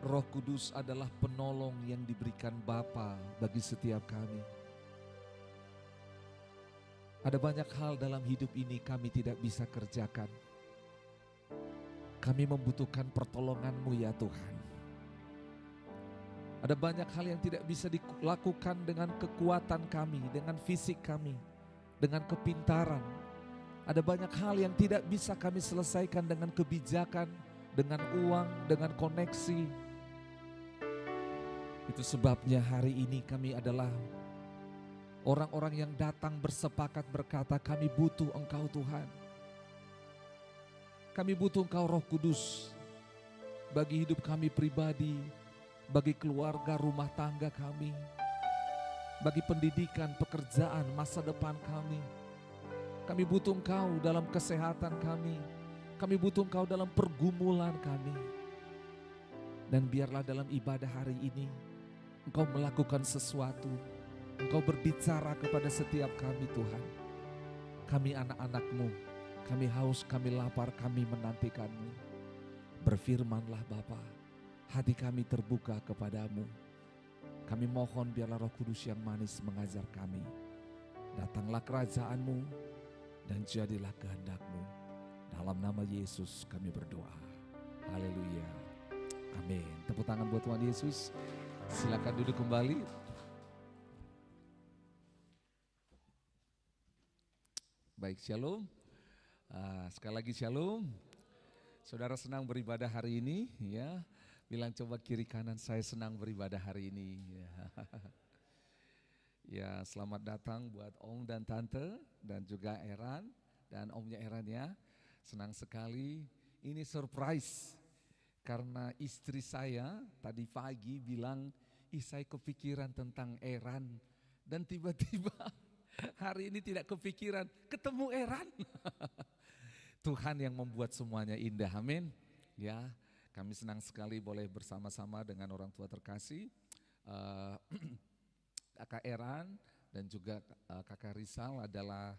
Roh Kudus adalah penolong yang diberikan Bapa bagi setiap kami. Ada banyak hal dalam hidup ini kami tidak bisa kerjakan. Kami membutuhkan pertolongan-Mu ya Tuhan. Ada banyak hal yang tidak bisa dilakukan dengan kekuatan kami, dengan fisik kami, dengan kepintaran. Ada banyak hal yang tidak bisa kami selesaikan dengan kebijakan, dengan uang, dengan koneksi. Itu sebabnya hari ini kami adalah orang-orang yang datang bersepakat berkata, kami butuh Engkau Tuhan. Kami butuh Engkau Roh Kudus bagi hidup kami pribadi, bagi keluarga rumah tangga kami, bagi pendidikan, pekerjaan, masa depan kami. Kami butuh Engkau dalam kesehatan kami. Kami butuh Engkau dalam pergumulan kami. Dan biarlah dalam ibadah hari ini Engkau melakukan sesuatu. Engkau berbicara kepada setiap kami Tuhan. Kami anak-anak-Mu, kami haus, kami lapar, kami menantikan-Mu. Berfirmanlah Bapa, hati kami terbuka kepadamu. Kami mohon biarlah Roh Kudus yang manis mengajar kami. Datanglah kerajaan-Mu dan jadilah kehendak-Mu. Dalam nama Yesus kami berdoa. Haleluya. Amin. Tepuk tangan buat Tuhan Yesus. Silakan duduk kembali. Baik, shalom. Sekali lagi shalom. Saudara senang beribadah hari ini, ya. Bilang coba kiri kanan, saya senang beribadah hari ini. Ya, selamat datang buat Om dan Tante dan juga Eran dan Omnya Eran ya. Senang sekali. Ini surprise karena istri saya tadi pagi bilang, saya kepikiran tentang Eran dan tiba-tiba hari ini tidak kepikiran, ketemu Eran. Tuhan yang membuat semuanya indah, amin. Ya, kami senang sekali boleh bersama-sama dengan orang tua terkasih, Kakak Eran dan juga Kakak Rizal adalah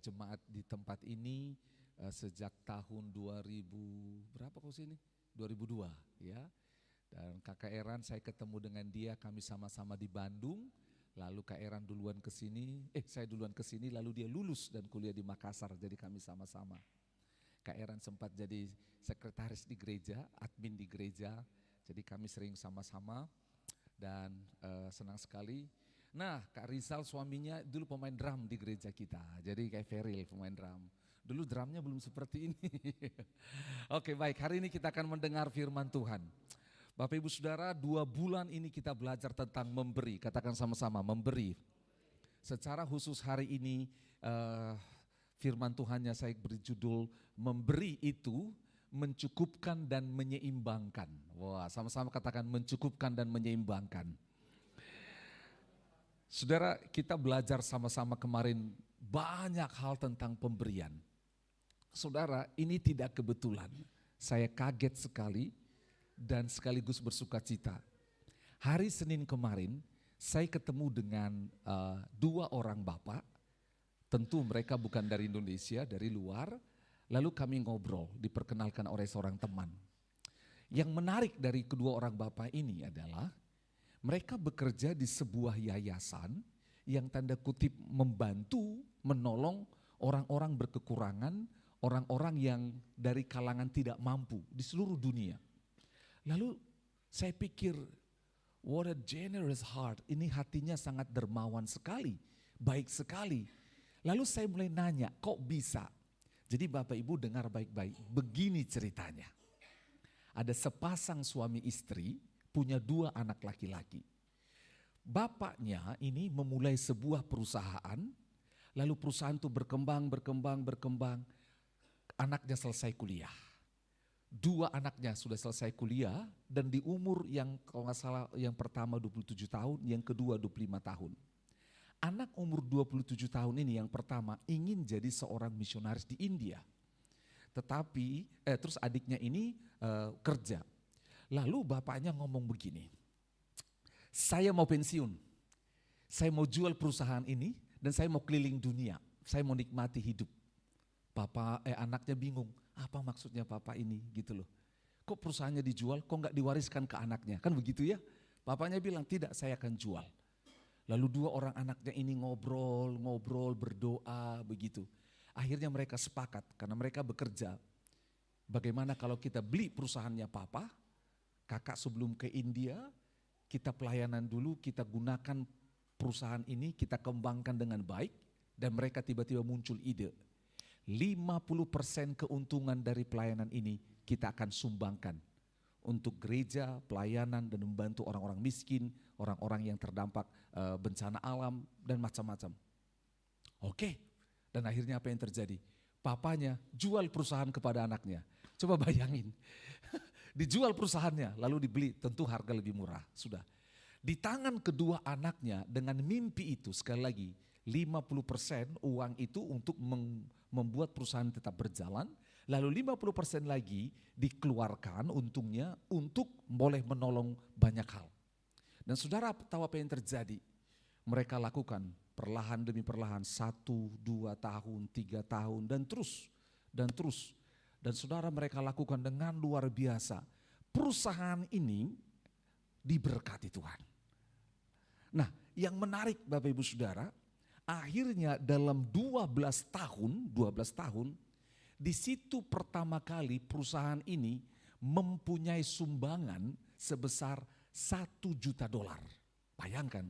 jemaat di tempat ini sejak tahun 2000 berapa kau sini? 2002 ya. Dan Kakak Eran saya ketemu dengan dia, kami sama-sama di Bandung. Lalu Kak Eran duluan ke sini, saya duluan ke sini, lalu dia lulus dan kuliah di Makassar, jadi kami sama-sama. Kak Eran sempat jadi sekretaris di gereja, admin di gereja, jadi kami sering sama-sama dan senang sekali. Nah, Kak Rizal suaminya dulu pemain drum di gereja kita, jadi kayak Feril pemain drum. Dulu drumnya belum seperti ini. Oke baik, hari ini kita akan mendengar firman Tuhan. Bapak Ibu Saudara, 2 bulan ini kita belajar tentang memberi, katakan sama-sama memberi. Secara khusus hari ini firman Tuhannya saya beri judul memberi itu mencukupkan dan menyeimbangkan. Wah, sama-sama katakan mencukupkan dan menyeimbangkan. Saudara, kita belajar sama-sama kemarin banyak hal tentang pemberian. Saudara, ini tidak kebetulan. Saya kaget sekali dan sekaligus bersuka cita. Hari Senin kemarin saya ketemu dengan 2 orang bapak. Tentu mereka bukan dari Indonesia, dari luar. Lalu kami ngobrol, diperkenalkan oleh seorang teman. Yang menarik dari kedua orang bapak ini adalah mereka bekerja di sebuah yayasan yang tanda kutip membantu, menolong orang-orang berkekurangan, orang-orang yang dari kalangan tidak mampu di seluruh dunia. Lalu saya pikir, what a generous heart, ini hatinya sangat dermawan sekali, baik sekali. Lalu saya mulai nanya, kok bisa? Jadi Bapak Ibu dengar baik-baik, begini ceritanya. Ada sepasang suami istri punya 2 anak laki-laki. Bapaknya ini memulai sebuah perusahaan, lalu perusahaan itu berkembang. Anaknya selesai kuliah. 2 anaknya sudah selesai kuliah dan di umur yang kalau nggak salah yang pertama 27 tahun, yang kedua 25 tahun. Anak umur 27 tahun ini yang pertama ingin jadi seorang misionaris di India. Tetapi terus adiknya ini kerja. Lalu bapaknya ngomong begini, saya mau pensiun, saya mau jual perusahaan ini dan saya mau keliling dunia, saya mau nikmati hidup. Anaknya bingung, apa maksudnya papa ini gitu loh. kok perusahaannya dijual, kok nggak diwariskan ke anaknya? Kan begitu ya? Bapaknya bilang, tidak, saya akan jual. Lalu dua orang anaknya ini ngobrol, berdoa, begitu. Akhirnya mereka sepakat, karena mereka bekerja. Bagaimana kalau kita beli perusahaannya papa, kakak sebelum ke India, kita pelayanan dulu, kita gunakan perusahaan ini, kita kembangkan dengan baik, dan mereka tiba-tiba muncul ide. 50% keuntungan dari pelayanan ini kita akan sumbangkan untuk gereja, pelayanan, dan membantu orang-orang miskin, orang-orang yang terdampak bencana alam, dan macam-macam. Oke, dan akhirnya apa yang terjadi? Papanya jual perusahaan kepada anaknya. Coba bayangin, dijual perusahaannya, lalu dibeli, tentu harga lebih murah, sudah. Di tangan kedua anaknya dengan mimpi itu, sekali lagi, 50% uang itu untuk membuat perusahaan tetap berjalan, lalu 50% lagi dikeluarkan untungnya untuk boleh menolong banyak hal. Dan saudara tahu apa yang terjadi? Mereka lakukan perlahan demi perlahan, 1, 2 tahun, 3 tahun, dan terus. Dan saudara mereka lakukan dengan luar biasa. Perusahaan ini diberkati Tuhan. Nah, yang menarik Bapak Ibu Saudara, akhirnya dalam 12 tahun, di situ pertama kali perusahaan ini mempunyai sumbangan sebesar $1 juta. Bayangkan,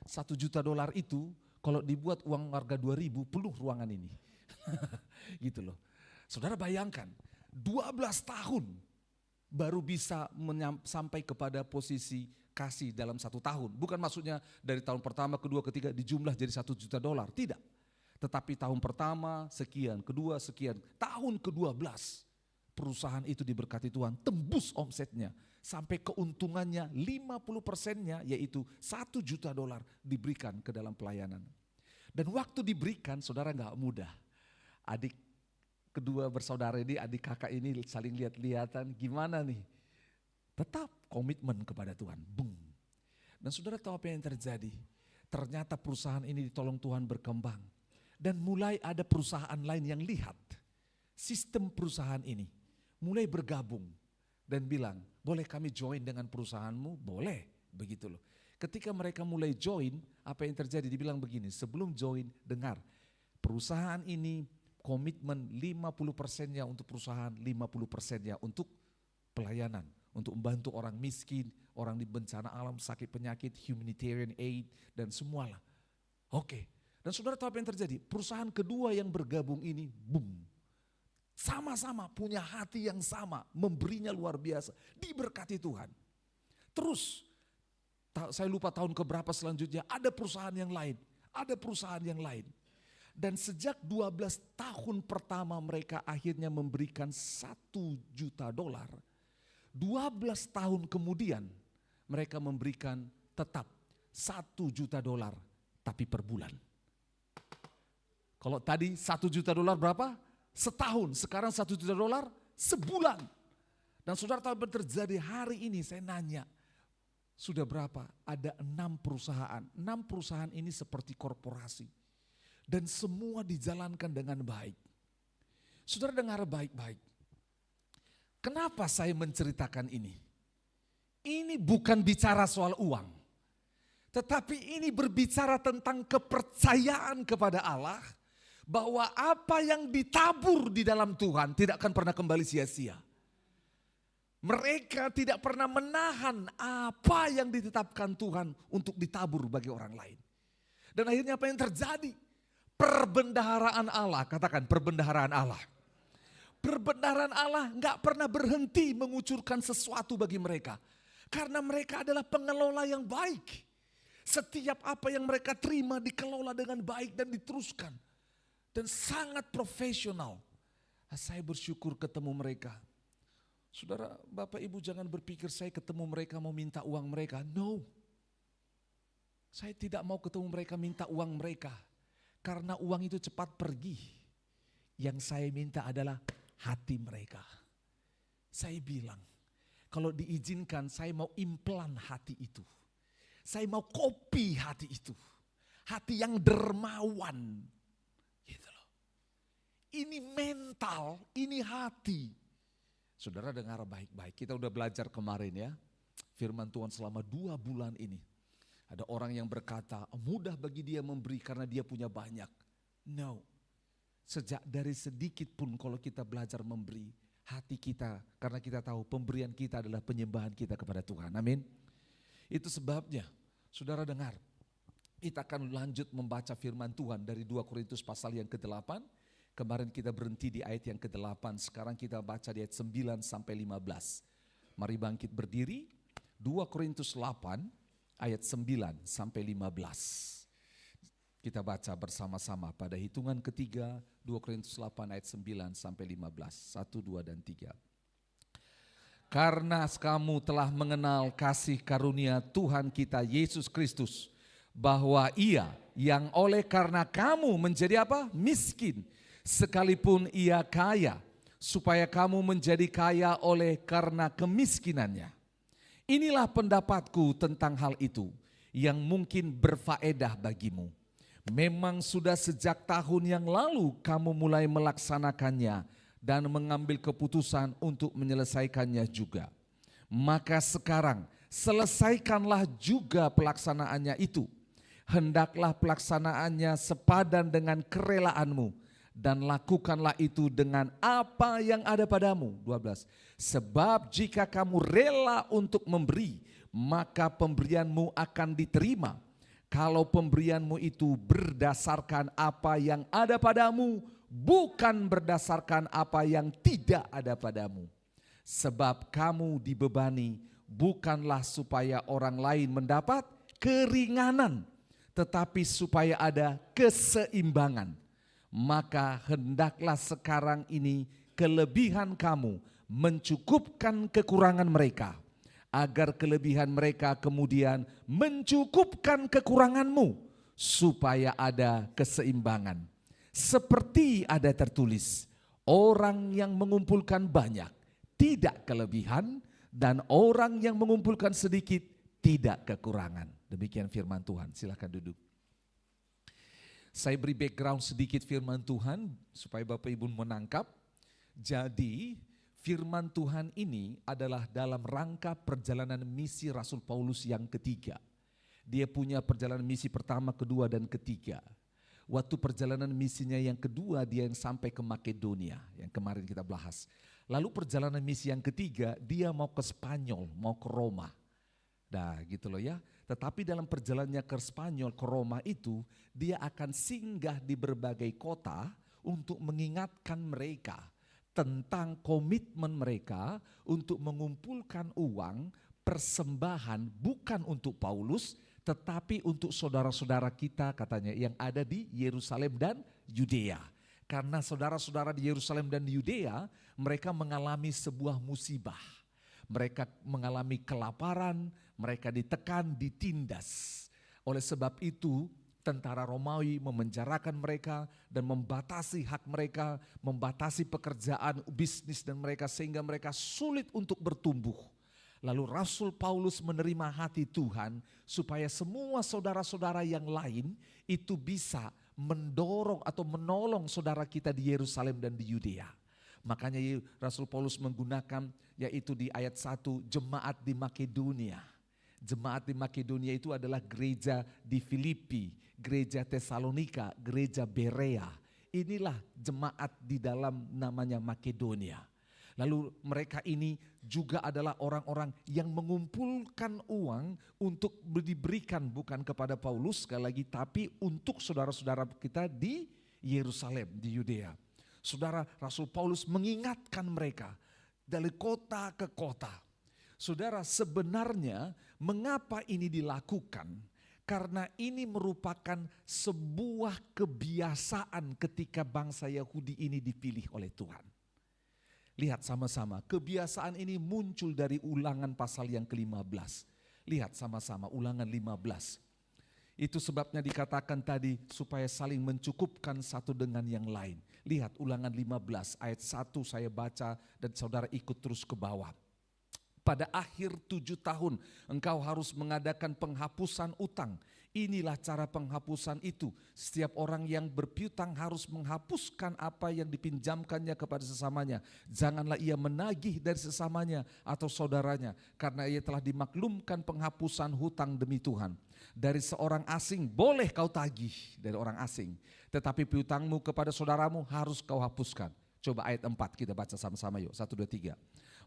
$1 juta itu kalau dibuat uang warga 2.000 penuh ruangan ini. Gitu loh. Saudara bayangkan, 12 tahun baru bisa sampai kepada posisi kasih dalam 1 tahun. Bukan maksudnya dari tahun pertama, kedua, ketiga dijumlah jadi $1 juta. Tidak. Tetapi tahun pertama sekian, kedua sekian. Tahun ke-12 perusahaan itu diberkati Tuhan, tembus omsetnya. Sampai keuntungannya 50%-nya yaitu $1 juta diberikan ke dalam pelayanan. Dan waktu diberikan saudara gak mudah. Adik kedua bersaudara ini, adik kakak ini saling lihat-lihatan gimana nih. Tetap komitmen kepada Tuhan. Boom. Dan saudara tahu apa yang terjadi? Ternyata perusahaan ini ditolong Tuhan berkembang. Dan mulai ada perusahaan lain yang lihat sistem perusahaan ini. Mulai bergabung dan bilang, boleh kami join dengan perusahaanmu? Boleh, begitu loh. Ketika mereka mulai join, apa yang terjadi? Dibilang begini, sebelum join dengar, perusahaan ini komitmen 50%-nya untuk perusahaan, 50%-nya untuk pelayanan. Untuk membantu orang miskin, orang di bencana alam, sakit penyakit, humanitarian aid, dan semualah. Oke, dan saudara tahu apa yang terjadi? Perusahaan kedua yang bergabung ini, boom. Sama-sama punya hati yang sama, memberinya luar biasa, diberkati Tuhan. Terus, saya lupa tahun keberapa selanjutnya, ada perusahaan yang lain, Dan sejak 12 tahun pertama mereka akhirnya memberikan $1 juta. 12 tahun kemudian mereka memberikan tetap $1 juta tapi per bulan. Kalau tadi $1 juta berapa? Setahun, sekarang $1 juta sebulan. Dan saudara tahu apa terjadi hari ini? Saya nanya, sudah berapa? Ada 6 perusahaan. 6 perusahaan ini seperti korporasi. Dan semua dijalankan dengan baik. Saudara dengar baik-baik. Kenapa saya menceritakan ini? Ini bukan bicara soal uang. Tetapi ini berbicara tentang kepercayaan kepada Allah. Bahwa apa yang ditabur di dalam Tuhan tidak akan pernah kembali sia-sia. Mereka tidak pernah menahan apa yang ditetapkan Tuhan untuk ditabur bagi orang lain. Dan akhirnya apa yang terjadi? Perbendaharaan Allah, katakan perbendaharaan Allah. Perbendaharaan Allah gak pernah berhenti mengucurkan sesuatu bagi mereka. Karena mereka adalah pengelola yang baik. Setiap apa yang mereka terima dikelola dengan baik dan diteruskan. Dan sangat profesional. Saya bersyukur ketemu mereka. Saudara, Bapak Ibu jangan berpikir saya ketemu mereka mau minta uang mereka. No. Saya tidak mau ketemu mereka minta uang mereka. Karena uang itu cepat pergi. Yang saya minta adalah hati mereka. Saya bilang, kalau diizinkan saya mau implan hati itu. Saya mau copy hati itu. Hati yang dermawan. Gitu loh. Ini mental, ini hati. Saudara dengar baik-baik, kita udah belajar kemarin ya, firman Tuhan selama 2 bulan ini. Ada orang yang berkata, mudah bagi dia memberi karena dia punya banyak. No, sejak dari sedikit pun kalau kita belajar memberi, hati kita, karena kita tahu pemberian kita adalah penyembahan kita kepada Tuhan, amin. Itu sebabnya, saudara dengar, kita akan lanjut membaca firman Tuhan dari 2 Korintus pasal yang ke-8. Kemarin kita berhenti di ayat yang ke-8, sekarang kita baca di ayat 9 sampai 15. Mari bangkit berdiri, 2 Korintus 8 ayat 9 sampai 15. Kita baca bersama-sama pada hitungan ketiga, 2 Korintus 8 ayat 9 sampai 15. 1, 2, dan 3. Karena kamu telah mengenal kasih karunia Tuhan kita Yesus Kristus, bahwa Ia yang oleh karena kamu menjadi apa? Miskin, sekalipun Ia kaya, supaya kamu menjadi kaya oleh karena kemiskinannya. Inilah pendapatku tentang hal itu yang mungkin berfaedah bagimu. Memang sudah sejak tahun yang lalu kamu mulai melaksanakannya dan mengambil keputusan untuk menyelesaikannya juga. Maka sekarang selesaikanlah juga pelaksanaannya itu. Hendaklah pelaksanaannya sepadan dengan kerelaanmu, dan lakukanlah itu dengan apa yang ada padamu. 12. Sebab jika kamu rela untuk memberi, maka pemberianmu akan diterima. Kalau pemberianmu itu berdasarkan apa yang ada padamu, bukan berdasarkan apa yang tidak ada padamu. Sebab kamu dibebani bukanlah supaya orang lain mendapat keringanan, tetapi supaya ada keseimbangan. Maka hendaklah sekarang ini kelebihan kamu mencukupkan kekurangan mereka, agar kelebihan mereka kemudian mencukupkan kekuranganmu, supaya ada keseimbangan. Seperti ada tertulis, orang yang mengumpulkan banyak tidak kelebihan, dan orang yang mengumpulkan sedikit tidak kekurangan. Demikian firman Tuhan, silakan duduk. Saya beri background sedikit firman Tuhan supaya Bapak Ibu menangkap. Jadi firman Tuhan ini adalah dalam rangka perjalanan misi Rasul Paulus yang ketiga. Dia punya perjalanan misi pertama, kedua, dan ketiga. Waktu perjalanan misinya yang kedua dia yang sampai ke Makedonia yang kemarin kita bahas. Lalu perjalanan misi yang ketiga dia mau ke Spanyol, mau ke Roma. Nah gitu loh ya. Tetapi dalam perjalanannya ke Spanyol, ke Roma itu, dia akan singgah di berbagai kota untuk mengingatkan mereka tentang komitmen mereka untuk mengumpulkan uang persembahan bukan untuk Paulus, tetapi untuk saudara-saudara kita katanya yang ada di Yerusalem dan Yudea. Karena saudara-saudara di Yerusalem dan Yudea, mereka mengalami sebuah musibah. Mereka mengalami kelaparan, mereka ditekan, ditindas. Oleh sebab itu tentara Romawi memenjarakan mereka dan membatasi hak mereka, membatasi pekerjaan, bisnis dan mereka sehingga mereka sulit untuk bertumbuh. Lalu Rasul Paulus menerima hati Tuhan supaya semua saudara-saudara yang lain itu bisa mendorong atau menolong saudara kita di Yerusalem dan di Yudea. Makanya Rasul Paulus menggunakan yaitu di ayat 1 jemaat di Makedonia. Jemaat di Makedonia itu adalah gereja di Filipi, gereja Tesalonika, gereja Berea. Inilah jemaat di dalam namanya Makedonia. Lalu mereka ini juga adalah orang-orang yang mengumpulkan uang untuk diberikan bukan kepada Paulus sekali lagi, tapi untuk saudara-saudara kita di Yerusalem, di Yudea. Saudara, Rasul Paulus mengingatkan mereka dari kota ke kota. Saudara, sebenarnya mengapa ini dilakukan? Karena ini merupakan sebuah kebiasaan ketika bangsa Yahudi ini dipilih oleh Tuhan. Lihat sama-sama, kebiasaan ini muncul dari Ulangan pasal yang ke-15. Lihat sama-sama Ulangan 15. Itu sebabnya dikatakan tadi supaya saling mencukupkan satu dengan yang lain. Lihat Ulangan 15 ayat 1 saya baca dan saudara ikut terus ke bawah. Pada akhir 7 tahun engkau harus mengadakan penghapusan utang. Inilah cara penghapusan itu. Setiap orang yang berpiutang harus menghapuskan apa yang dipinjamkannya kepada sesamanya. Janganlah ia menagih dari sesamanya atau saudaranya, karena ia telah dimaklumkan penghapusan hutang demi Tuhan. Dari seorang asing boleh kau tagih, dari orang asing. Tetapi piutangmu kepada saudaramu harus kau hapuskan. Coba ayat 4 kita baca sama-sama yuk. 1, 2, 3.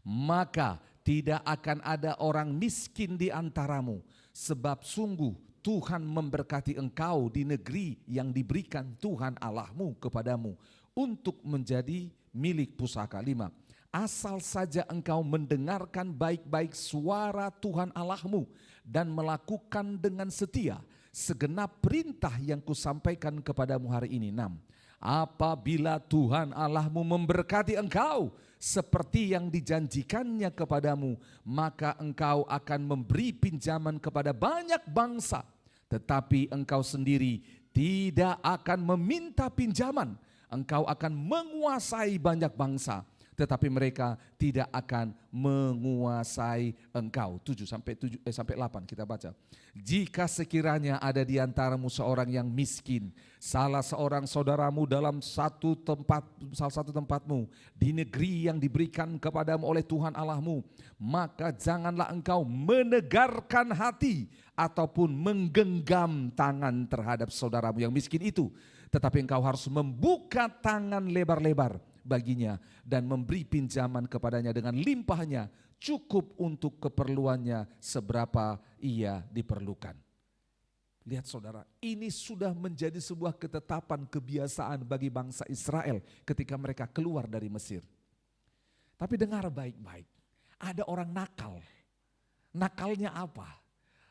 Maka tidak akan ada orang miskin di antaramu, sebab sungguh Tuhan memberkati engkau di negeri yang diberikan Tuhan Allahmu kepadamu untuk menjadi milik pusaka. 5. Asal saja engkau mendengarkan baik-baik suara Tuhan Allahmu dan melakukan dengan setia segenap perintah yang kusampaikan kepadamu hari ini. 6. Apabila Tuhan Allahmu memberkati engkau seperti yang dijanjikannya kepadamu, maka engkau akan memberi pinjaman kepada banyak bangsa, tetapi engkau sendiri tidak akan meminta pinjaman. Engkau akan menguasai banyak bangsa, tetapi mereka tidak akan menguasai engkau. 7 sampai 8 kita baca. Jika sekiranya ada di antaramu seorang yang miskin, salah seorang saudaramu dalam salah satu tempatmu di negeri yang diberikan kepadamu oleh Tuhan Allahmu, maka janganlah engkau menegarkan hati ataupun menggenggam tangan terhadap saudaramu yang miskin itu, tetapi engkau harus membuka tangan lebar-lebar baginya dan memberi pinjaman kepadanya dengan limpahnya, cukup untuk keperluannya seberapa ia diperlukan. Lihat saudara, ini sudah menjadi sebuah ketetapan kebiasaan bagi bangsa Israel ketika mereka keluar dari Mesir. Tapi dengar baik-baik, ada orang nakal. Nakalnya apa?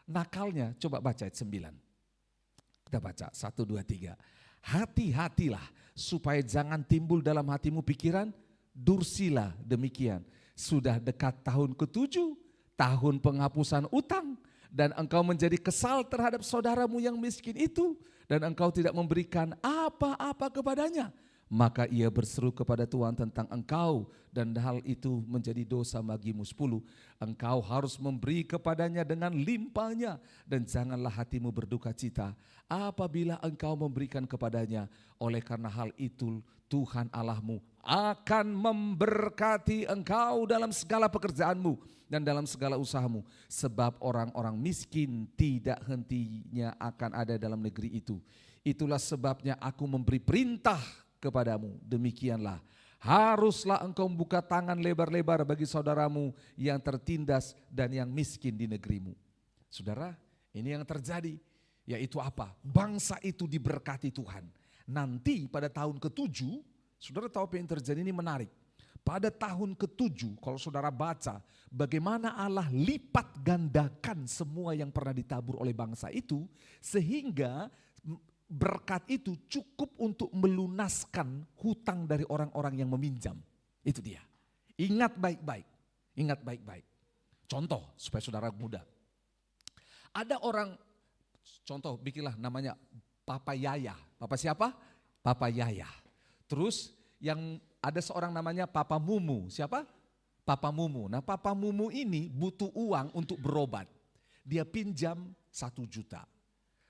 Nakalnya, coba baca ayat 9. Kita baca 1, 2, 3. Hati-hatilah supaya jangan timbul dalam hatimu pikiran dursila demikian. Sudah dekat tahun ke-7, tahun penghapusan utang, dan engkau menjadi kesal terhadap saudaramu yang miskin itu, dan engkau tidak memberikan apa-apa kepadanya. Maka ia berseru kepada Tuhan tentang engkau, dan hal itu menjadi dosa bagimu. 10. Engkau harus memberi kepadanya dengan limpahnya, dan janganlah hatimu berduka cita apabila engkau memberikan kepadanya. Oleh karena hal itu Tuhan Allahmu akan memberkati engkau dalam segala pekerjaanmu dan dalam segala usahamu. Sebab orang-orang miskin tidak hentinya akan ada dalam negeri itu. Itulah sebabnya aku memberi perintah kepadamu, demikianlah. Haruslah engkau membuka tangan lebar-lebar bagi saudaramu yang tertindas dan yang miskin di negerimu. Saudara, ini yang terjadi, yaitu apa? Bangsa itu diberkati Tuhan. Nanti pada tahun ke-7, saudara tahu apa yang terjadi, ini menarik. Pada tahun ke-7, kalau saudara baca bagaimana Allah lipat gandakan semua yang pernah ditabur oleh bangsa itu, sehingga berkat itu cukup untuk melunaskan hutang dari orang-orang yang meminjam. Itu dia. Ingat baik-baik. Ingat baik-baik. Contoh supaya saudara muda. Ada orang, contoh bikinlah namanya Papa Yaya. Papa siapa? Papa Yaya. Terus yang ada seorang namanya Papa Mumu. Siapa? Papa Mumu. Nah Papa Mumu ini butuh uang untuk berobat. Dia pinjam 1 juta.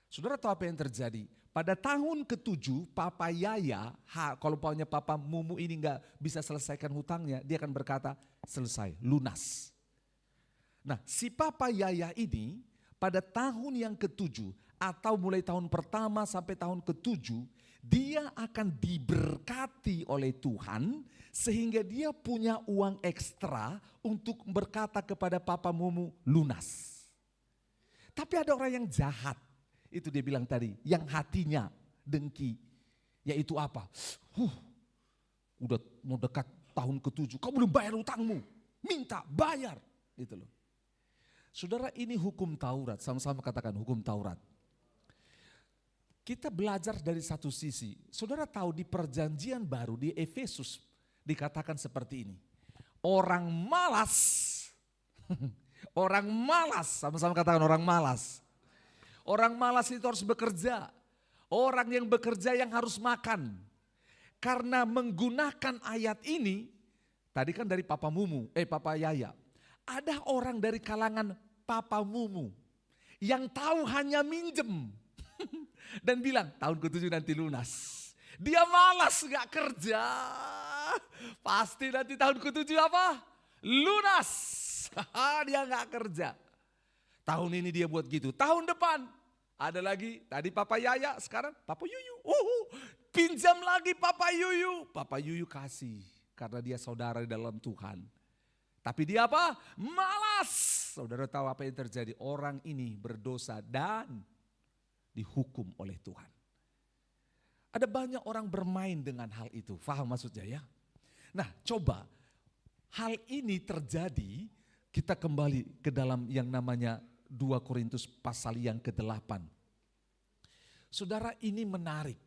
Saudara tahu apa yang terjadi? Pada tahun ke-7 Papa Yaya, kalau punya Papa Mumu ini gak bisa selesaikan hutangnya, dia akan berkata selesai, lunas. Nah si Papa Yaya ini pada tahun yang ke-7 atau mulai tahun pertama sampai tahun ke-7, dia akan diberkati oleh Tuhan sehingga dia punya uang ekstra untuk berkata kepada Papa Mumu lunas. Tapi ada orang yang jahat. Itu dia bilang tadi, yang hatinya dengki. Yaitu apa? Udah mau dekat tahun ke-7, kamu belum bayar utangmu. Minta, bayar. Gitu loh. Saudara, ini hukum Taurat, sama-sama katakan hukum Taurat. Kita belajar dari satu sisi. Saudara tahu di perjanjian baru di Efesus dikatakan seperti ini. Orang malas, orang malas, sama-sama katakan orang malas. Orang malas itu harus bekerja. Orang yang bekerja yang harus makan. Karena menggunakan ayat ini, tadi kan dari Papa Yaya. Ada orang dari kalangan Papa Mumu yang tahu hanya minjem. Dan bilang tahun ke-7 nanti lunas. Dia malas gak kerja. Pasti nanti tahun ke-7 apa? Lunas. Dia gak kerja. Tahun ini dia buat gitu. Tahun depan ada lagi. Tadi Papa Yaya, sekarang Papa Yuyu. Pinjam lagi Papa Yuyu. Papa Yuyu kasih. Karena dia saudara di dalam Tuhan. Tapi dia apa? Malas. Saudara tahu apa yang terjadi? Orang ini berdosa dan dihukum oleh Tuhan. Ada banyak orang bermain dengan hal itu. Faham maksudnya ya? Nah coba hal ini terjadi, kita kembali ke dalam yang namanya 2 Korintus pasal yang ke-8. Saudara, ini menarik.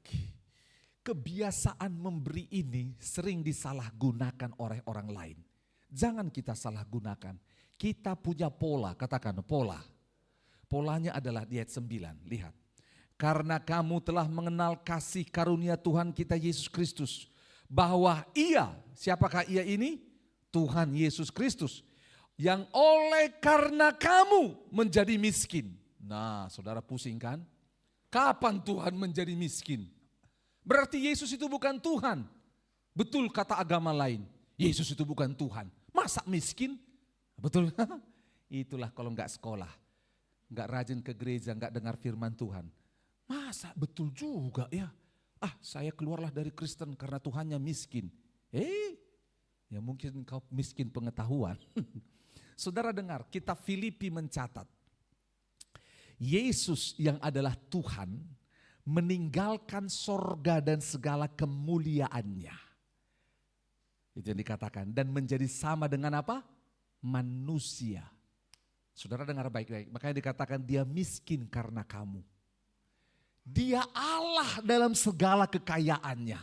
Kebiasaan memberi ini sering disalahgunakan oleh orang lain. Jangan kita salah gunakan. Kita punya pola, katakan pola. Polanya adalah di ayat 9, lihat. Karena kamu telah mengenal kasih karunia Tuhan kita Yesus Kristus. Bahwa ia, siapakah ia ini? Tuhan Yesus Kristus. Yang oleh karena kamu menjadi miskin. Nah saudara pusing kan? Kapan Tuhan menjadi miskin? Berarti Yesus itu bukan Tuhan. Betul kata agama lain. Yesus itu bukan Tuhan. Masa miskin? Betul. Itulah kalau enggak sekolah. Enggak rajin ke gereja, enggak dengar firman Tuhan. Masa betul juga ya? Saya keluarlah dari Kristen karena Tuhannya miskin. Ya mungkin kau miskin pengetahuan. Saudara dengar, kitab Filipi mencatat. Yesus yang adalah Tuhan meninggalkan sorga dan segala kemuliaannya. Itu yang dikatakan. Dan menjadi sama dengan apa? Manusia. Saudara dengar baik-baik. Makanya dikatakan dia miskin karena kamu. Dia Allah dalam segala kekayaannya.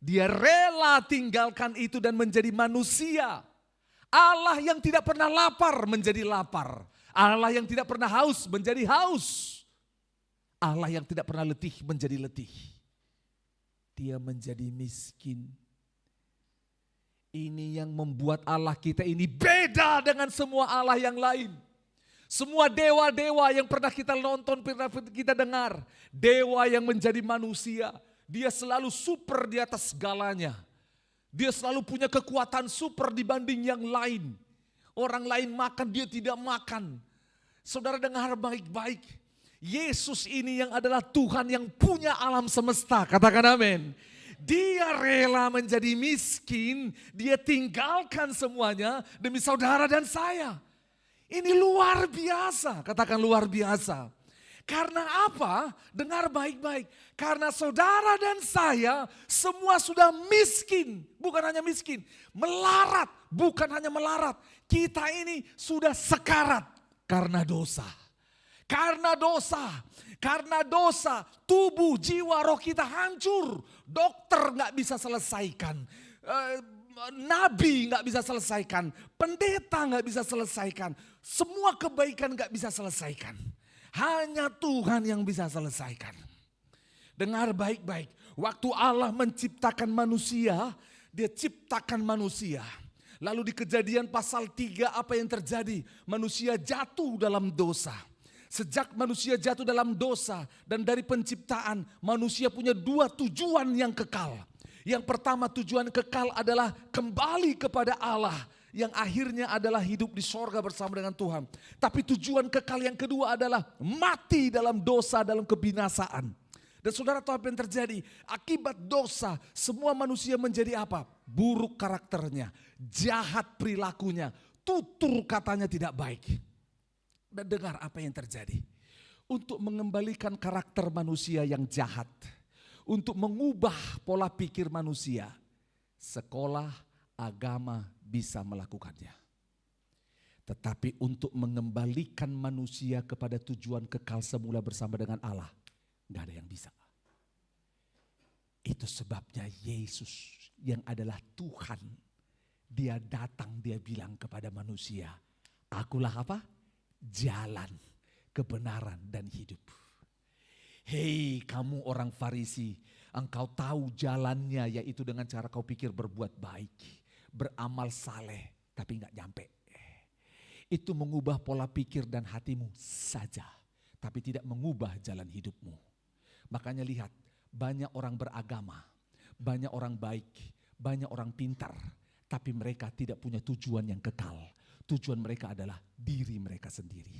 Dia rela tinggalkan itu dan menjadi manusia. Allah yang tidak pernah lapar menjadi lapar. Allah yang tidak pernah haus menjadi haus. Allah yang tidak pernah letih menjadi letih. Dia menjadi miskin. Ini yang membuat Allah kita ini beda dengan semua Allah yang lain. Semua dewa-dewa yang pernah kita nonton, pernah kita dengar. Dewa yang menjadi manusia. Dia selalu super di atas segalanya. Dia selalu punya kekuatan super dibanding yang lain. Orang lain makan, dia tidak makan. Saudara dengar baik-baik. Yesus ini yang adalah Tuhan yang punya alam semesta. Katakan amin. Dia rela menjadi miskin. Dia tinggalkan semuanya demi saudara dan saya. Ini luar biasa, katakan luar biasa. Karena apa? Dengar baik-baik. Karena saudara dan saya semua sudah miskin. Bukan hanya miskin, melarat. Bukan hanya melarat. Kita ini sudah sekarat karena dosa. Karena dosa. Karena dosa, tubuh, jiwa, roh kita hancur. Dokter gak bisa selesaikan. Nabi gak bisa selesaikan. Pendeta gak bisa selesaikan. Semua kebaikan gak bisa selesaikan. Hanya Tuhan yang bisa selesaikan. Dengar baik-baik. Waktu Allah menciptakan manusia, dia ciptakan manusia. Lalu di Kejadian pasal 3 apa yang terjadi? Manusia jatuh dalam dosa. Sejak manusia jatuh dalam dosa dan dari penciptaan, manusia punya 2 tujuan yang kekal. Yang pertama tujuan kekal adalah kembali kepada Allah. Yang akhirnya adalah hidup di sorga bersama dengan Tuhan. Tapi tujuan kekal yang kedua adalah mati dalam dosa, dalam kebinasaan. Dan saudara tahu apa yang terjadi? Akibat dosa semua manusia menjadi apa? Buruk karakternya, jahat perilakunya, tutur katanya tidak baik. Dan dengar apa yang terjadi. Untuk mengembalikan karakter manusia yang jahat. Untuk mengubah pola pikir manusia. Sekolah, agama bisa melakukannya. Tetapi untuk mengembalikan manusia kepada tujuan kekal semula bersama dengan Allah. Gak ada yang bisa. Itu sebabnya Yesus yang adalah Tuhan. Dia datang, dia bilang kepada manusia. Akulah apa? Jalan, kebenaran dan hidup. Hei kamu orang Farisi, engkau tahu jalannya yaitu dengan cara kau pikir berbuat baik, beramal saleh, tapi gak nyampe. Itu mengubah pola pikir dan hatimu saja. tapi tidak mengubah jalan hidupmu. Makanya lihat, banyak orang beragama, banyak orang baik, banyak orang pintar, tapi mereka tidak punya tujuan yang kekal. Tujuan mereka adalah diri mereka sendiri.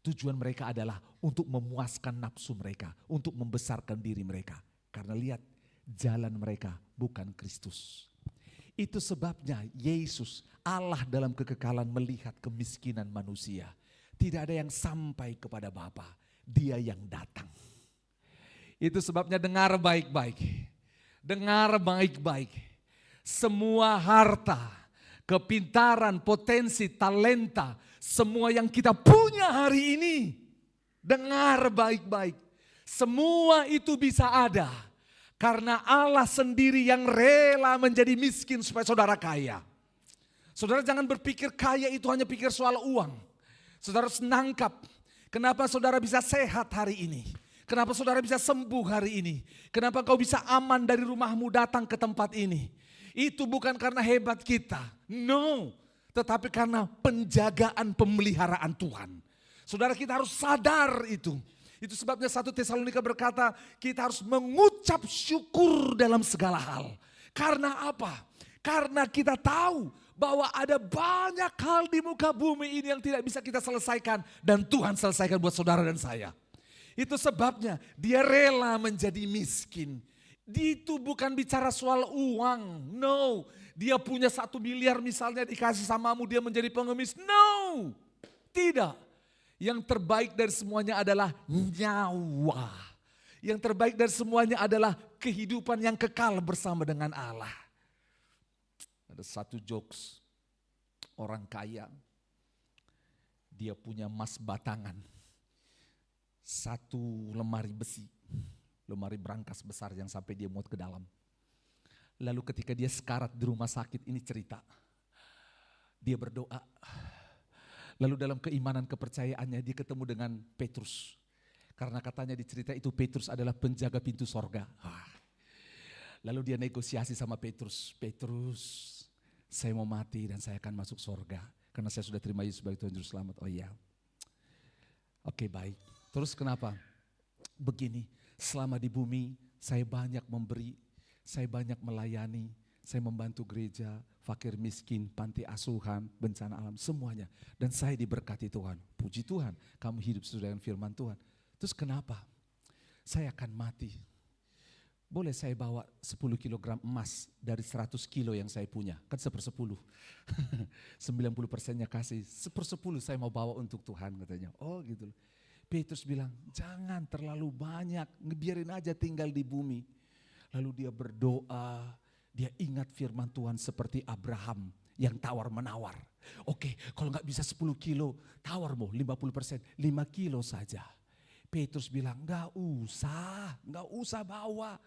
Tujuan mereka adalah untuk memuaskan nafsu mereka, untuk membesarkan diri mereka. Karena lihat, jalan mereka bukan Kristus. Itu sebabnya Yesus, Allah dalam kekekalan melihat kemiskinan manusia. Tidak ada yang sampai kepada Bapa, Dia yang datang. Itu sebabnya dengar baik-baik. Dengar baik-baik. Semua harta, kepintaran, potensi, talenta, semua yang kita punya hari ini, dengar baik-baik. Semua itu bisa ada karena Allah sendiri yang rela menjadi miskin supaya saudara kaya. Saudara jangan berpikir kaya itu hanya pikir soal uang. Saudara harus nangkap kenapa saudara bisa sehat hari ini. Kenapa saudara bisa sembuh hari ini. Kenapa kau bisa aman dari rumahmu datang ke tempat ini. Itu bukan karena hebat kita. No. Tetapi karena penjagaan pemeliharaan Tuhan. Saudara kita harus sadar itu. Itu sebabnya 1 Tesalonika berkata kita harus mengucap syukur dalam segala hal. Karena apa? Karena kita tahu bahwa ada banyak hal di muka bumi ini yang tidak bisa kita selesaikan. Dan Tuhan selesaikan buat saudara dan saya. Itu sebabnya dia rela menjadi miskin. Itu bukan bicara soal uang. No. Dia punya 1 miliar misalnya dikasih samamu dia menjadi pengemis. No. Tidak. Yang terbaik dari semuanya adalah nyawa. Yang terbaik dari semuanya adalah kehidupan yang kekal bersama dengan Allah. Ada satu jokes. Orang kaya. Dia punya emas batangan. 1 lemari besi, lemari berangkas besar yang sampai dia muat ke dalam. Lalu ketika dia sekarat di rumah sakit, ini cerita. Dia berdoa. Lalu dalam keimanan kepercayaannya dia ketemu dengan Petrus. Karena katanya di cerita itu Petrus adalah penjaga pintu sorga. Lalu dia negosiasi sama Petrus. Petrus, saya mau mati dan saya akan masuk sorga. Karena saya sudah terima Yesus sebagai Tuhan Juru Selamat. Oh iya. Oke, baik. Terus kenapa? Begini, selama di bumi saya banyak memberi, saya banyak melayani, saya membantu gereja, fakir miskin, panti asuhan, bencana alam, semuanya. Dan saya diberkati Tuhan. Puji Tuhan, kamu hidup sesuai dengan firman Tuhan. Terus kenapa? Saya akan mati. Boleh saya bawa 10 kilogram emas dari 100 kilo yang saya punya. Kan 1/10. 90%-nya kasih. 1/10 saya mau bawa untuk Tuhan katanya. Oh gitu. Petrus bilang, jangan terlalu banyak, biarin aja tinggal di bumi. Lalu dia berdoa, dia ingat firman Tuhan seperti Abraham yang tawar-menawar. Oke, kalau gak bisa 10 kilo, tawar mau 50%, 5 kilo saja. Petrus bilang, gak usah bawa.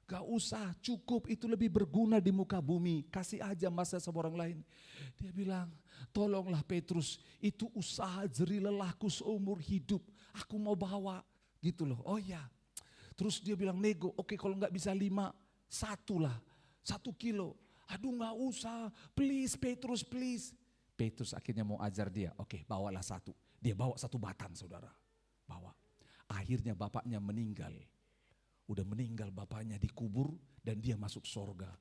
Gak usah, cukup itu lebih berguna di muka bumi. Kasih aja masa sama orang lain. Dia bilang, tolonglah Petrus, itu usaha jerih lelahku seumur hidup. Aku mau bawa gitu loh. Oh ya. Terus dia bilang nego, oke kalau gak bisa 5, 1 lah. 1 kilo. Aduh gak usah, please Petrus please. Petrus akhirnya mau ajar dia, oke bawalah 1. Dia bawa 1 batang saudara. Bawa. Akhirnya bapaknya meninggal. Udah meninggal bapaknya dikubur dan dia masuk sorga.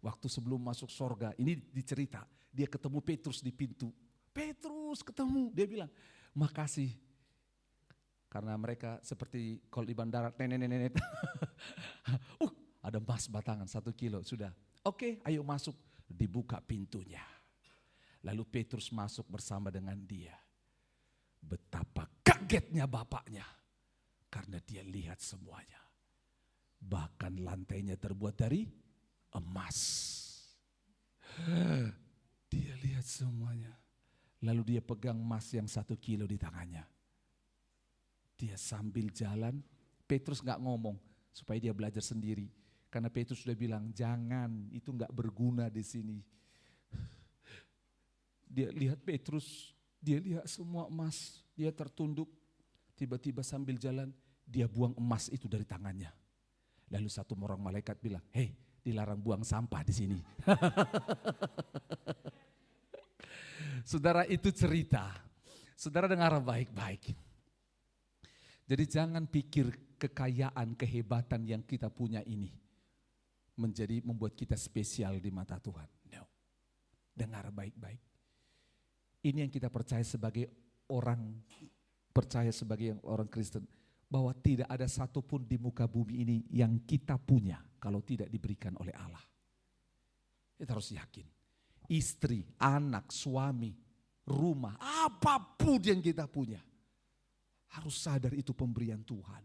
Waktu sebelum masuk sorga, ini dicerita, dia ketemu Petrus di pintu. Petrus ketemu, dia bilang, makasih. Karena mereka seperti kalau di bandara, nenek-nenek. Ada emas batangan 1 kilo, sudah. Oke, ayo masuk. Dibuka pintunya. Lalu Petrus masuk bersama dengan dia. Betapa kagetnya bapaknya. Karena dia lihat semuanya. Bahkan lantainya terbuat dari emas. Dia lihat semuanya. Lalu dia pegang emas yang 1 kilo di tangannya. Dia sambil jalan, Petrus gak ngomong supaya dia belajar sendiri. Karena Petrus sudah bilang, jangan, itu gak berguna di sini. Dia lihat Petrus, dia lihat semua emas, dia tertunduk. Tiba-tiba sambil jalan, dia buang emas itu dari tangannya. Lalu satu orang malaikat bilang, hei, dilarang buang sampah di sini. Saudara, itu cerita. Saudara dengar baik-baik. Jadi jangan pikir kekayaan, kehebatan yang kita punya ini membuat kita spesial di mata Tuhan. No. Dengar baik-baik. Ini yang kita percaya sebagai orang Kristen, bahwa tidak ada satupun di muka bumi ini yang kita punya kalau tidak diberikan oleh Allah. Kita harus yakin. Istri, anak, suami, rumah, apapun yang kita punya, harus sadar itu pemberian Tuhan.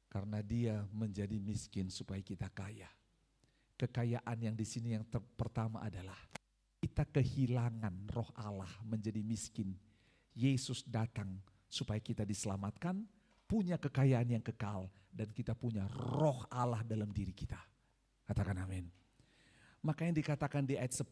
Karena Dia menjadi miskin supaya kita kaya. Kekayaan yang di sini yang pertama adalah kita kehilangan roh Allah menjadi miskin. Yesus datang supaya kita diselamatkan, punya kekayaan yang kekal, dan kita punya roh Allah dalam diri kita. Katakan amin. Makanya dikatakan di ayat 10,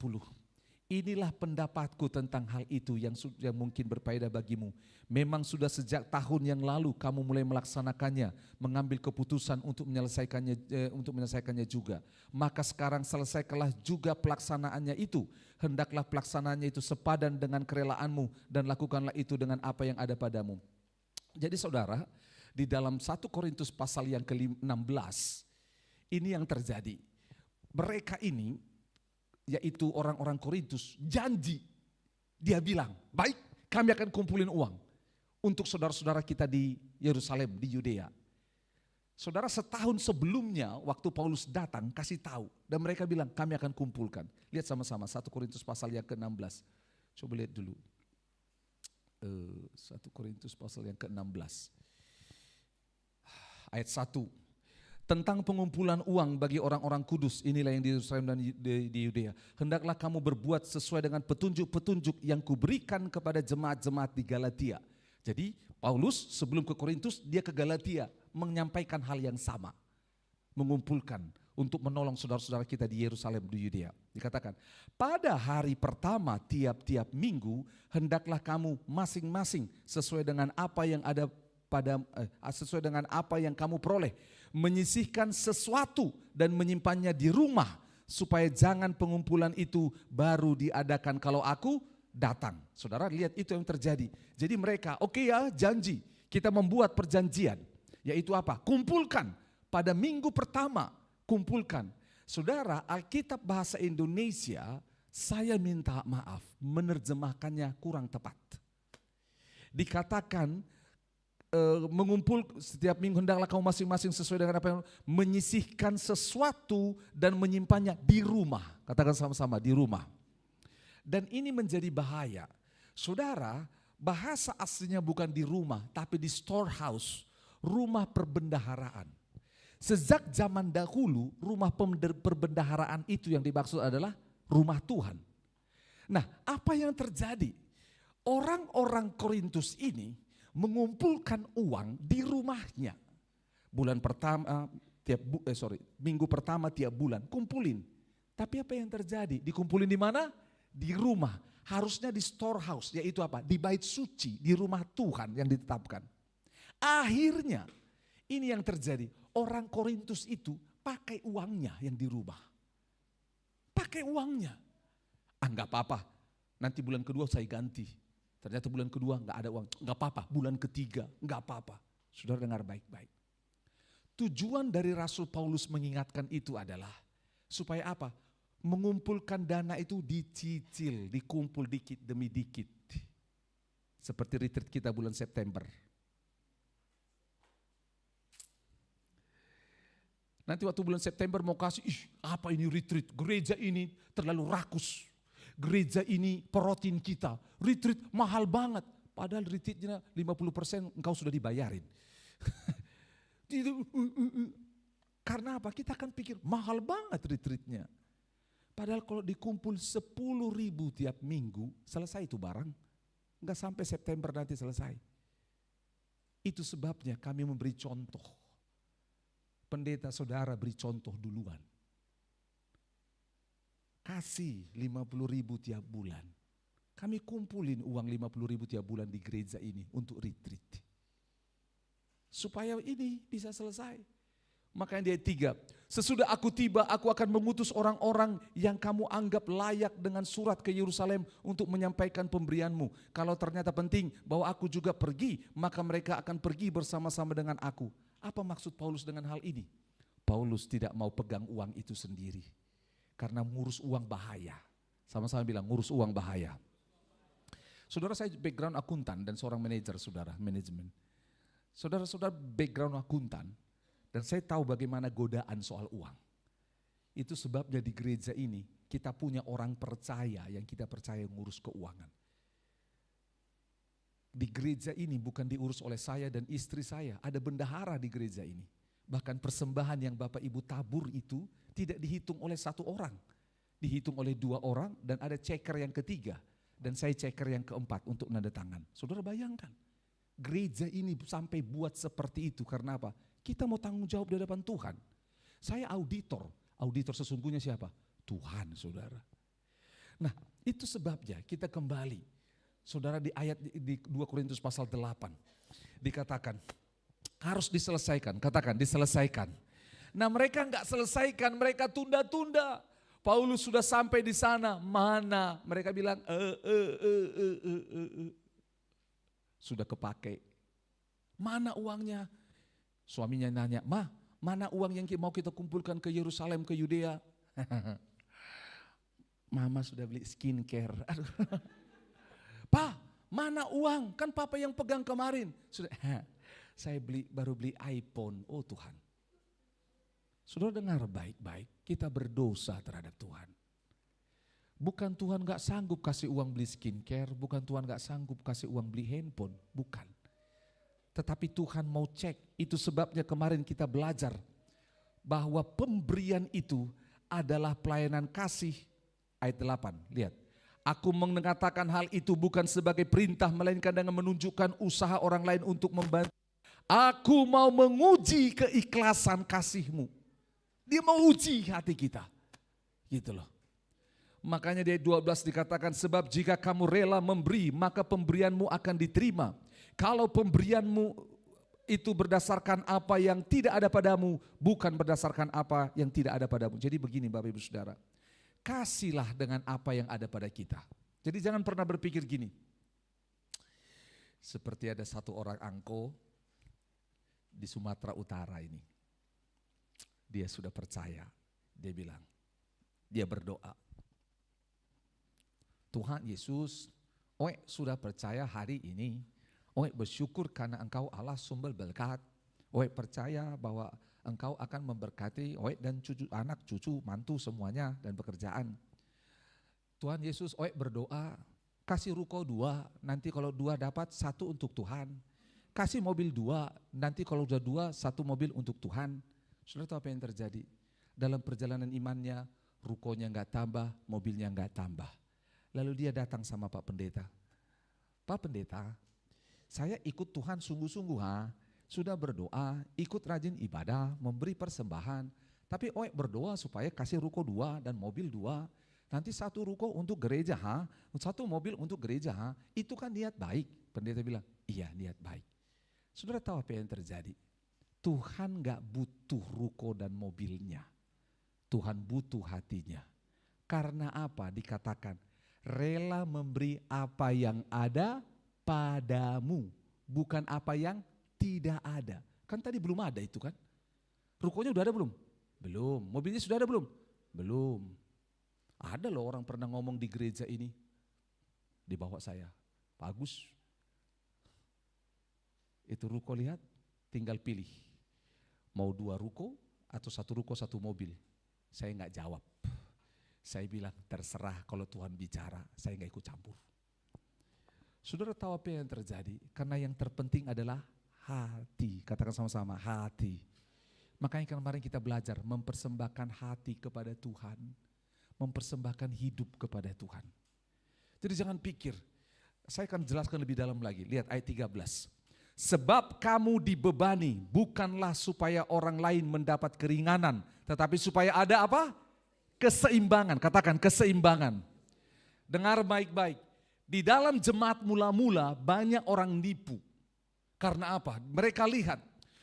inilah pendapatku tentang hal itu yang mungkin berfaedah bagimu. Memang sudah sejak tahun yang lalu kamu mulai melaksanakannya, mengambil keputusan untuk menyelesaikannya juga. Maka sekarang selesaikanlah juga pelaksanaannya itu. Hendaklah pelaksanaannya itu sepadan dengan kerelaanmu dan lakukanlah itu dengan apa yang ada padamu. Jadi saudara, di dalam 1 Korintus pasal yang ke-16, ini yang terjadi. Mereka ini, yaitu orang-orang Korintus, janji. Dia bilang, baik, kami akan kumpulin uang untuk saudara-saudara kita di Yerusalem, di Yudea. Saudara, setahun sebelumnya waktu Paulus datang kasih tahu, dan mereka bilang kami akan kumpulkan. Lihat sama-sama 1 Korintus pasal yang ke-16. Coba lihat dulu. 1 Korintus pasal yang ke-16. Ayat 1. Tentang pengumpulan uang bagi orang-orang kudus, inilah yang di Yerusalem dan di Yudea. Hendaklah kamu berbuat sesuai dengan petunjuk-petunjuk yang kuberikan kepada jemaat-jemaat di Galatia. Jadi Paulus sebelum ke Korintus, dia ke Galatia menyampaikan hal yang sama. Mengumpulkan untuk menolong saudara-saudara kita di Yerusalem, di Yudea. Dikatakan, pada hari pertama tiap-tiap minggu, hendaklah kamu masing-masing sesuai dengan apa yang ada sesuai dengan apa yang kamu peroleh, menyisihkan sesuatu dan menyimpannya di rumah, supaya jangan pengumpulan itu baru diadakan kalau aku datang. Saudara lihat itu yang terjadi. Jadi mereka oke ya, janji, kita membuat perjanjian, yaitu apa? Kumpulkan pada minggu pertama, kumpulkan. Saudara, Alkitab bahasa Indonesia, saya minta maaf, menerjemahkannya kurang tepat. Dikatakan mengumpul setiap minggu, hendaklah kamu masing-masing sesuai dengan apa yang menyisihkan sesuatu dan menyimpannya di rumah. Katakan sama-sama, di rumah. Dan ini menjadi bahaya. Saudara, bahasa aslinya bukan di rumah, tapi di storehouse, rumah perbendaharaan. Sejak zaman dahulu, rumah perbendaharaan itu yang dimaksud adalah rumah Tuhan. Nah, apa yang terjadi? Orang-orang Korintus ini mengumpulkan uang di rumahnya. Minggu pertama tiap bulan kumpulin. Tapi apa yang terjadi? Dikumpulin di mana? Di rumah. Harusnya di storehouse, yaitu apa? Di bait suci, di rumah Tuhan yang ditetapkan. Akhirnya ini yang terjadi. Orang Korintus itu pakai uangnya yang di rumah. Pakai uangnya. Enggak apa-apa, nanti bulan kedua saya ganti. Ternyata bulan kedua enggak ada uang, enggak apa-apa. Bulan ketiga enggak apa-apa. Saudara dengar baik-baik. Tujuan dari Rasul Paulus mengingatkan itu adalah supaya apa? Mengumpulkan dana itu dicicil, dikumpul dikit demi dikit. Seperti retreat kita bulan September. Nanti waktu bulan September mau kasih, apa ini retreat? Gereja ini terlalu rakus. Gereja ini perotin kita, retreat mahal banget. Padahal retreatnya 50% engkau sudah dibayarin. Karena apa? Kita akan pikir mahal banget retreatnya. Padahal kalau dikumpul 10.000 tiap minggu, selesai itu barang. Enggak sampai September nanti selesai. Itu sebabnya kami memberi contoh. Pendeta saudara beri contoh duluan. Kasih 50.000 tiap bulan. Kami kumpulin uang 50.000 tiap bulan di gereja ini untuk retreat. Supaya ini bisa selesai. Makanya dia 3, Sesudah aku tiba, aku akan mengutus orang-orang yang kamu anggap layak dengan surat ke Yerusalem untuk menyampaikan pemberianmu. Kalau ternyata penting bahwa aku juga pergi, maka mereka akan pergi bersama-sama dengan aku. Apa maksud Paulus dengan hal ini? Paulus tidak mau pegang uang itu sendiri. Karena ngurus uang bahaya. Sama-sama bilang, ngurus uang bahaya. Saudara, saya background akuntan dan seorang manajer, saudara, manajemen. Saudara-saudara background akuntan. Dan saya tahu bagaimana godaan soal uang. Itu sebabnya di gereja ini kita punya orang percaya yang kita percaya ngurus keuangan. Di gereja ini bukan diurus oleh saya dan istri saya, ada bendahara di gereja ini. Bahkan persembahan yang Bapak Ibu tabur itu tidak dihitung oleh satu orang. Dihitung oleh 2 orang dan ada ceker yang ketiga. Dan saya ceker yang keempat untuk nanda tangan. Saudara bayangkan, gereja ini sampai buat seperti itu karena apa? Kita mau tanggung jawab di hadapan Tuhan. Saya auditor. Auditor sesungguhnya siapa? Tuhan, saudara. Nah, itu sebabnya kita kembali. Saudara, di ayat di 2 Korintus pasal 8 dikatakan harus diselesaikan. Katakan diselesaikan. Nah, mereka enggak selesaikan, mereka tunda-tunda. Paulus sudah sampai di sana. Mana? Mereka bilang sudah kepake. Mana uangnya? Suaminya nanya, mana uang yang mau kita kumpulkan ke Yerusalem, ke Yudea? Mama sudah beli skincare. Aduh. Pak, mana uang? Kan papa yang pegang kemarin. Sudah, saya baru beli iPhone. Oh Tuhan. Saudara dengar baik-baik, kita berdosa terhadap Tuhan. Bukan Tuhan gak sanggup kasih uang beli skincare, bukan Tuhan gak sanggup kasih uang beli handphone, bukan. Tetapi Tuhan mau cek, itu sebabnya kemarin kita belajar bahwa pemberian itu adalah pelayanan kasih. Ayat 8, lihat. Aku mengatakan hal itu bukan sebagai perintah, melainkan dengan menunjukkan usaha orang lain untuk membantu. Aku mau menguji keikhlasan kasihmu. Dia mau uji hati kita. Gitu loh. Makanya di ayat 12 dikatakan, sebab jika kamu rela memberi, maka pemberianmu akan diterima. Kalau pemberianmu itu berdasarkan apa yang tidak ada padamu, bukan berdasarkan apa yang tidak ada padamu. Jadi begini Bapak Ibu Saudara, kasihlah dengan apa yang ada pada kita. Jadi jangan pernah berpikir gini, seperti ada satu orang angko di Sumatera Utara ini. Dia sudah percaya, dia bilang, dia berdoa. Tuhan Yesus, sudah percaya hari ini. Bersyukur karena Engkau Allah sumber berkat. Percaya bahwa Engkau akan memberkati dan cucu, anak, cucu, mantu semuanya dan pekerjaan. Tuhan Yesus berdoa, kasih ruko 2, nanti kalau 2 dapat 1 untuk Tuhan. Kasih mobil 2, nanti kalau udah 2, 1 mobil untuk Tuhan. Saudara tahu apa yang terjadi? Dalam perjalanan imannya, rukonya enggak tambah, mobilnya enggak tambah. Lalu dia datang sama Pak Pendeta. Pak Pendeta, saya ikut Tuhan sungguh-sungguh, sudah berdoa, ikut rajin ibadah, memberi persembahan. Tapi berdoa supaya kasih ruko 2 dan mobil 2. Nanti 1 ruko untuk gereja, 1 mobil untuk gereja. Itu kan niat baik. Pendeta bilang, iya niat baik. Saudara tahu apa yang terjadi? Tuhan gak butuh ruko dan mobilnya. Tuhan butuh hatinya. Karena apa? Dikatakan, rela memberi apa yang ada padamu, bukan apa yang tidak ada. Kan tadi belum ada itu kan? Rukonya udah ada belum? Belum. Mobilnya sudah ada belum? Belum. Ada loh orang pernah ngomong di gereja ini, di bawah saya, Pak Agus, itu ruko lihat, tinggal pilih. Mau 2 ruko atau 1 ruko 1 mobil. Saya enggak jawab. Saya bilang terserah, kalau Tuhan bicara, saya enggak ikut campur. Saudara tahu apa yang terjadi? Karena yang terpenting adalah hati. Katakan sama-sama, hati. Makanya kemarin kita belajar mempersembahkan hati kepada Tuhan. Mempersembahkan hidup kepada Tuhan. Jadi jangan pikir, saya akan jelaskan lebih dalam lagi. Lihat ayat 13. Sebab kamu dibebani bukanlah supaya orang lain mendapat keringanan, tetapi supaya ada apa? Keseimbangan. Katakan keseimbangan. Dengar baik-baik. Di dalam jemaat mula-mula banyak orang nipu. Karena apa? Mereka lihat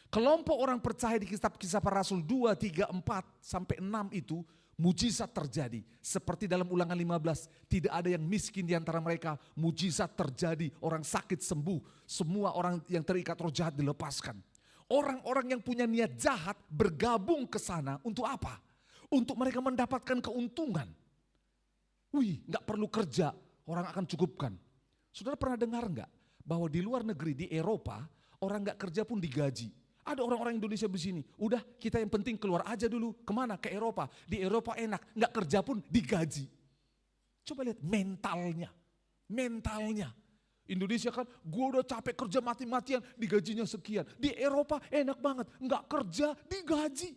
Kelompok orang percaya di kitab Kisah Para Rasul 2, 3, 4 sampai 6 itu mujizat terjadi. Seperti dalam Ulangan 15, tidak ada yang miskin di antara mereka. Mujizat terjadi, orang sakit sembuh. Semua orang yang terikat roh jahat dilepaskan. Orang-orang yang punya niat jahat bergabung ke sana untuk apa? Untuk mereka mendapatkan keuntungan. Wih, gak perlu kerja, orang akan cukupkan. Saudara pernah dengar gak bahwa di luar negeri, di Eropa, orang gak kerja pun digaji. Ada orang-orang Indonesia di sini, udah kita yang penting keluar aja dulu. Kemana? Ke Eropa. Di Eropa enak, gak kerja pun digaji. Coba lihat mentalnya. Indonesia kan, gue udah capek kerja mati-matian, digajinya sekian. Di Eropa enak banget, gak kerja digaji.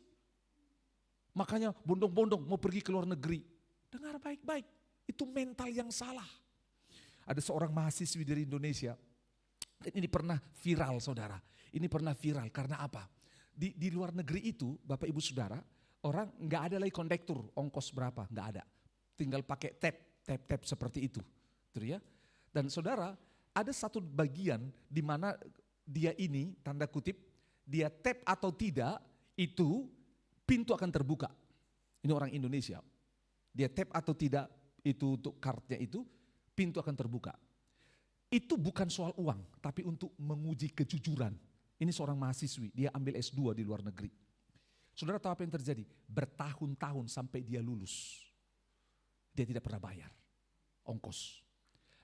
Makanya bondong-bondong mau pergi ke luar negeri. Dengar baik-baik, itu mental yang salah. Ada seorang mahasiswi dari Indonesia, dan ini pernah viral saudara. Ini pernah viral karena apa? Di luar negeri itu Bapak Ibu Saudara, orang gak ada lagi kondektur, ongkos berapa, gak ada. Tinggal pakai tap seperti itu. Gitu ya. Dan saudara, ada satu bagian di mana dia ini, tanda kutip, dia tap atau tidak, itu pintu akan terbuka. Ini orang Indonesia. Dia tap atau tidak, itu untuk kartunya itu, pintu akan terbuka. Itu bukan soal uang, tapi untuk menguji kejujuran. Ini seorang mahasiswi, dia ambil S2 di luar negeri. Saudara tahu apa yang terjadi? Bertahun-tahun sampai dia lulus. Dia tidak pernah bayar ongkos.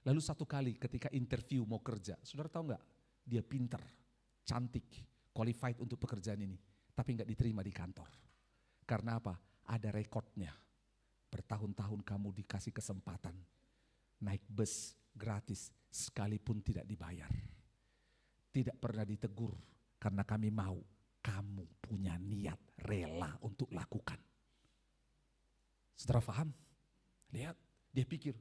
Lalu satu kali ketika interview mau kerja, saudara tahu nggak? Dia pinter, cantik, qualified untuk pekerjaan ini. Tapi nggak diterima di kantor. Karena apa? Ada rekodnya. Bertahun-tahun kamu dikasih kesempatan. Naik bus gratis sekalipun tidak dibayar. Tidak pernah ditegur karena kami mau kamu punya niat rela untuk lakukan. Saudara paham? Lihat, dia pikir,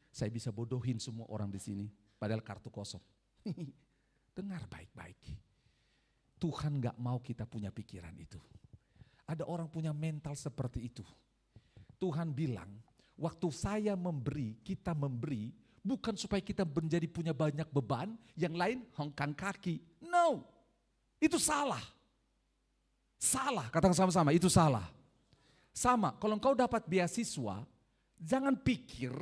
saya bisa bodohin semua orang di sini, padahal kartu kosong. Dengar baik-baik. Tuhan gak mau kita punya pikiran itu. Ada orang punya mental seperti itu. Tuhan bilang, waktu saya memberi, kita memberi, bukan supaya kita menjadi punya banyak beban, yang lain hongkang kaki. No, itu salah. Salah, katakan sama-sama, itu salah. Sama, kalau engkau dapat beasiswa, jangan pikir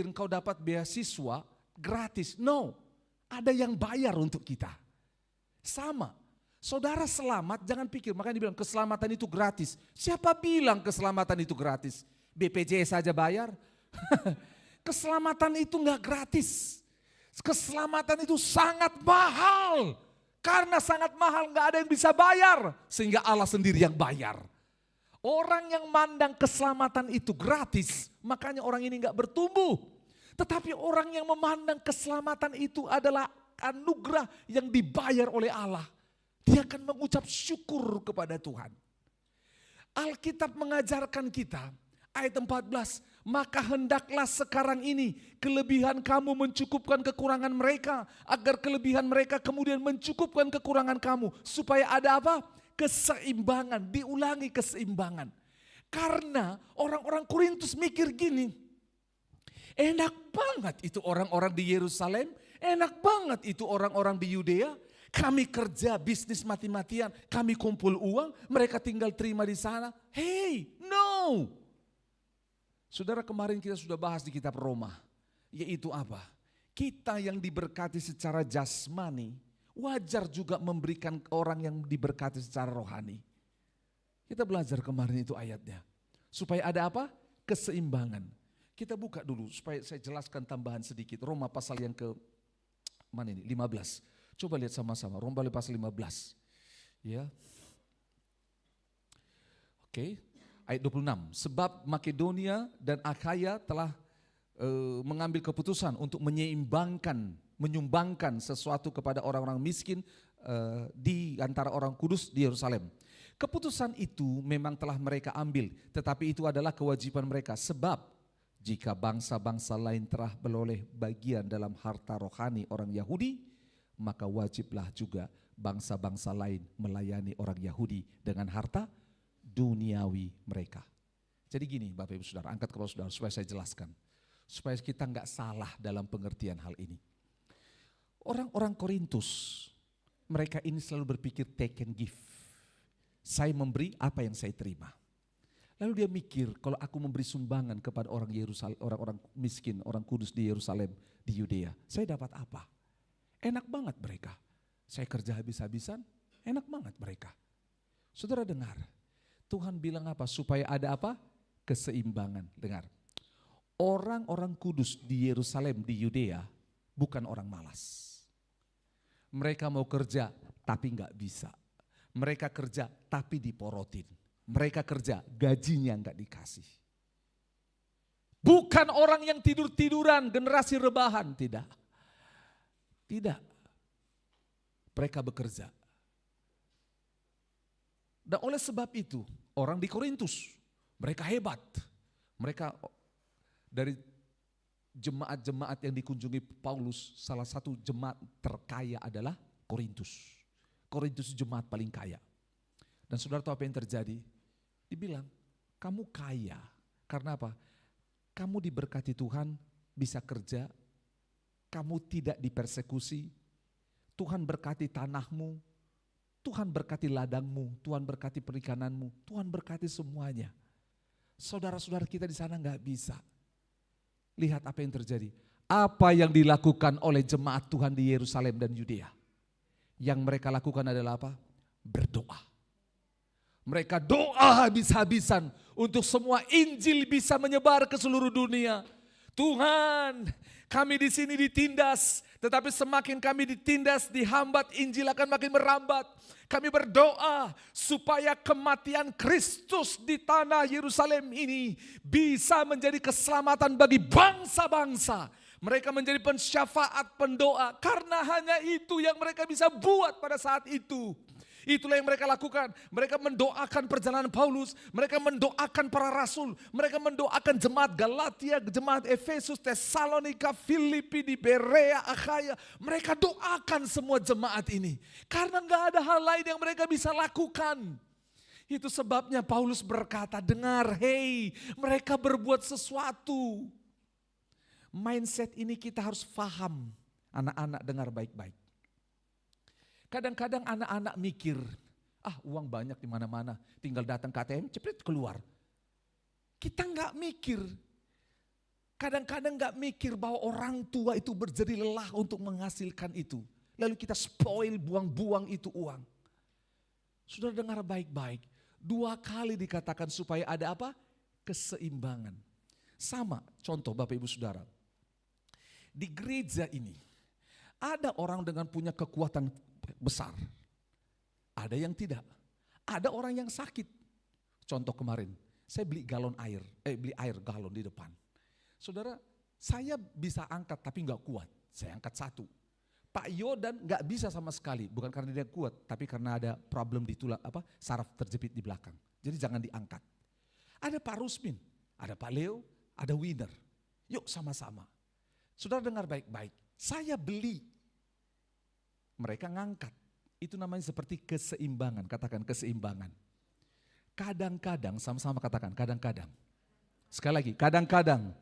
engkau dapat beasiswa gratis. No, ada yang bayar untuk kita. Sama, saudara selamat, jangan pikir, makanya dibilang keselamatan itu gratis. Siapa bilang keselamatan itu gratis? BPJS saja bayar? Keselamatan itu enggak gratis. Keselamatan itu sangat mahal. Karena sangat mahal enggak ada yang bisa bayar. Sehingga Allah sendiri yang bayar. Orang yang mandang keselamatan itu gratis, makanya orang ini enggak bertumbuh. Tetapi orang yang memandang keselamatan itu adalah anugerah yang dibayar oleh Allah. Dia akan mengucap syukur kepada Tuhan. Alkitab mengajarkan kita, ayat 14, maka hendaklah sekarang ini kelebihan kamu mencukupkan kekurangan mereka, agar kelebihan mereka kemudian mencukupkan kekurangan kamu. Supaya ada apa? Keseimbangan, diulangi keseimbangan. Karena orang-orang Korintus mikir gini, enak banget itu orang-orang di Yerusalem, enak banget itu orang-orang di Yudea. Kami kerja bisnis mati-matian, kami kumpul uang, mereka tinggal terima di sana. Hey, no. Saudara, kemarin kita sudah bahas di kitab Roma, yaitu apa? Kita yang diberkati secara jasmani, wajar juga memberikan orang yang diberkati secara rohani. Kita belajar kemarin itu ayatnya. Supaya ada apa? Keseimbangan. Kita buka dulu supaya saya jelaskan tambahan sedikit. Roma pasal yang ke mana ini? 15. Coba lihat sama-sama, Roma pasal 15. Ya. Oke. Ayat 26. Sebab Makedonia dan Akhaya telah mengambil keputusan untuk menyumbangkan sesuatu kepada orang-orang miskin di antara orang kudus di Yerusalem. Keputusan itu memang telah mereka ambil, tetapi itu adalah kewajiban mereka. Sebab jika bangsa-bangsa lain telah beroleh bagian dalam harta rohani orang Yahudi, maka wajiblah juga bangsa-bangsa lain melayani orang Yahudi dengan harta duniawi mereka. Jadi gini Bapak Ibu Saudara, angkat kepala saudara supaya saya jelaskan. Supaya kita enggak salah dalam pengertian hal ini. Orang-orang Korintus mereka ini selalu berpikir take and give. Saya memberi apa yang saya terima. Lalu dia mikir, kalau aku memberi sumbangan kepada orang Yerusalem, orang-orang miskin, orang kudus di Yerusalem, di Yudea, saya dapat apa? Enak banget mereka. Saya kerja habis-habisan, enak banget mereka. Saudara dengar, Tuhan bilang apa? Supaya ada apa? Keseimbangan. Dengar, orang-orang kudus di Yerusalem, di Yudea, bukan orang malas. Mereka mau kerja, tapi nggak bisa. Mereka kerja, tapi diporotin. Mereka kerja, gajinya nggak dikasih. Bukan orang yang tidur-tiduran, generasi rebahan, tidak. Tidak. Mereka bekerja. Dan oleh sebab itu, orang di Korintus, mereka hebat. Mereka dari jemaat-jemaat yang dikunjungi Paulus, salah satu jemaat terkaya adalah Korintus. Korintus jemaat paling kaya. Dan saudara tahu apa yang terjadi? Dibilang, kamu kaya. Karena apa? Kamu diberkati Tuhan, bisa kerja, kamu tidak dipersekusi, Tuhan berkati tanahmu, Tuhan berkati ladangmu, Tuhan berkati perikananmu, Tuhan berkati semuanya. Saudara-saudara kita di sana nggak bisa. Lihat apa yang terjadi. Apa yang dilakukan oleh jemaat Tuhan di Yerusalem dan Yudea. Yang mereka lakukan adalah apa? Berdoa. Mereka doa habis-habisan untuk semua Injil bisa menyebar ke seluruh dunia. Tuhan, kami di sini ditindas, tetapi semakin kami ditindas, dihambat, Injil akan makin merambat. Kami berdoa supaya kematian Kristus di tanah Yerusalem ini bisa menjadi keselamatan bagi bangsa-bangsa. Mereka menjadi pensyafaat, pendoa, karena hanya itu yang mereka bisa buat pada saat itu. Itulah yang mereka lakukan. Mereka mendoakan perjalanan Paulus, mereka mendoakan para rasul, mereka mendoakan jemaat Galatia, jemaat Efesus, Tesalonika, Filipi, di Berea, Akhaya. Mereka doakan semua jemaat ini. Karena gak ada hal lain yang mereka bisa lakukan. Itu sebabnya Paulus berkata, dengar, hei, mereka berbuat sesuatu. Mindset ini kita harus paham. Anak-anak dengar baik-baik. Kadang-kadang anak-anak mikir, uang banyak di mana-mana, tinggal datang ke ATM, cepet keluar. Kita nggak mikir, kadang-kadang nggak mikir bahwa orang tua itu berjeri lelah untuk menghasilkan itu. Lalu kita spoil, buang-buang itu uang. Sudah dengar baik-baik, 2 kali dikatakan supaya ada apa? Keseimbangan. Sama, contoh Bapak Ibu Saudara. Di gereja ini, ada orang dengan punya kekuatan besar. Ada yang tidak. Ada orang yang sakit. Contoh kemarin, saya beli beli air galon di depan. Saudara, saya bisa angkat tapi nggak kuat. Saya angkat 1. Pak Yodan nggak bisa sama sekali, bukan karena dia kuat, tapi karena ada problem di tulang saraf terjepit di belakang. Jadi jangan diangkat. Ada Pak Rusmin, ada Pak Leo, ada Winner. Yuk sama-sama. Saudara dengar baik-baik. Saya beli. Mereka ngangkat. Itu namanya seperti keseimbangan. Katakan keseimbangan. Kadang-kadang, sama-sama katakan kadang-kadang. Sekali lagi, kadang-kadang.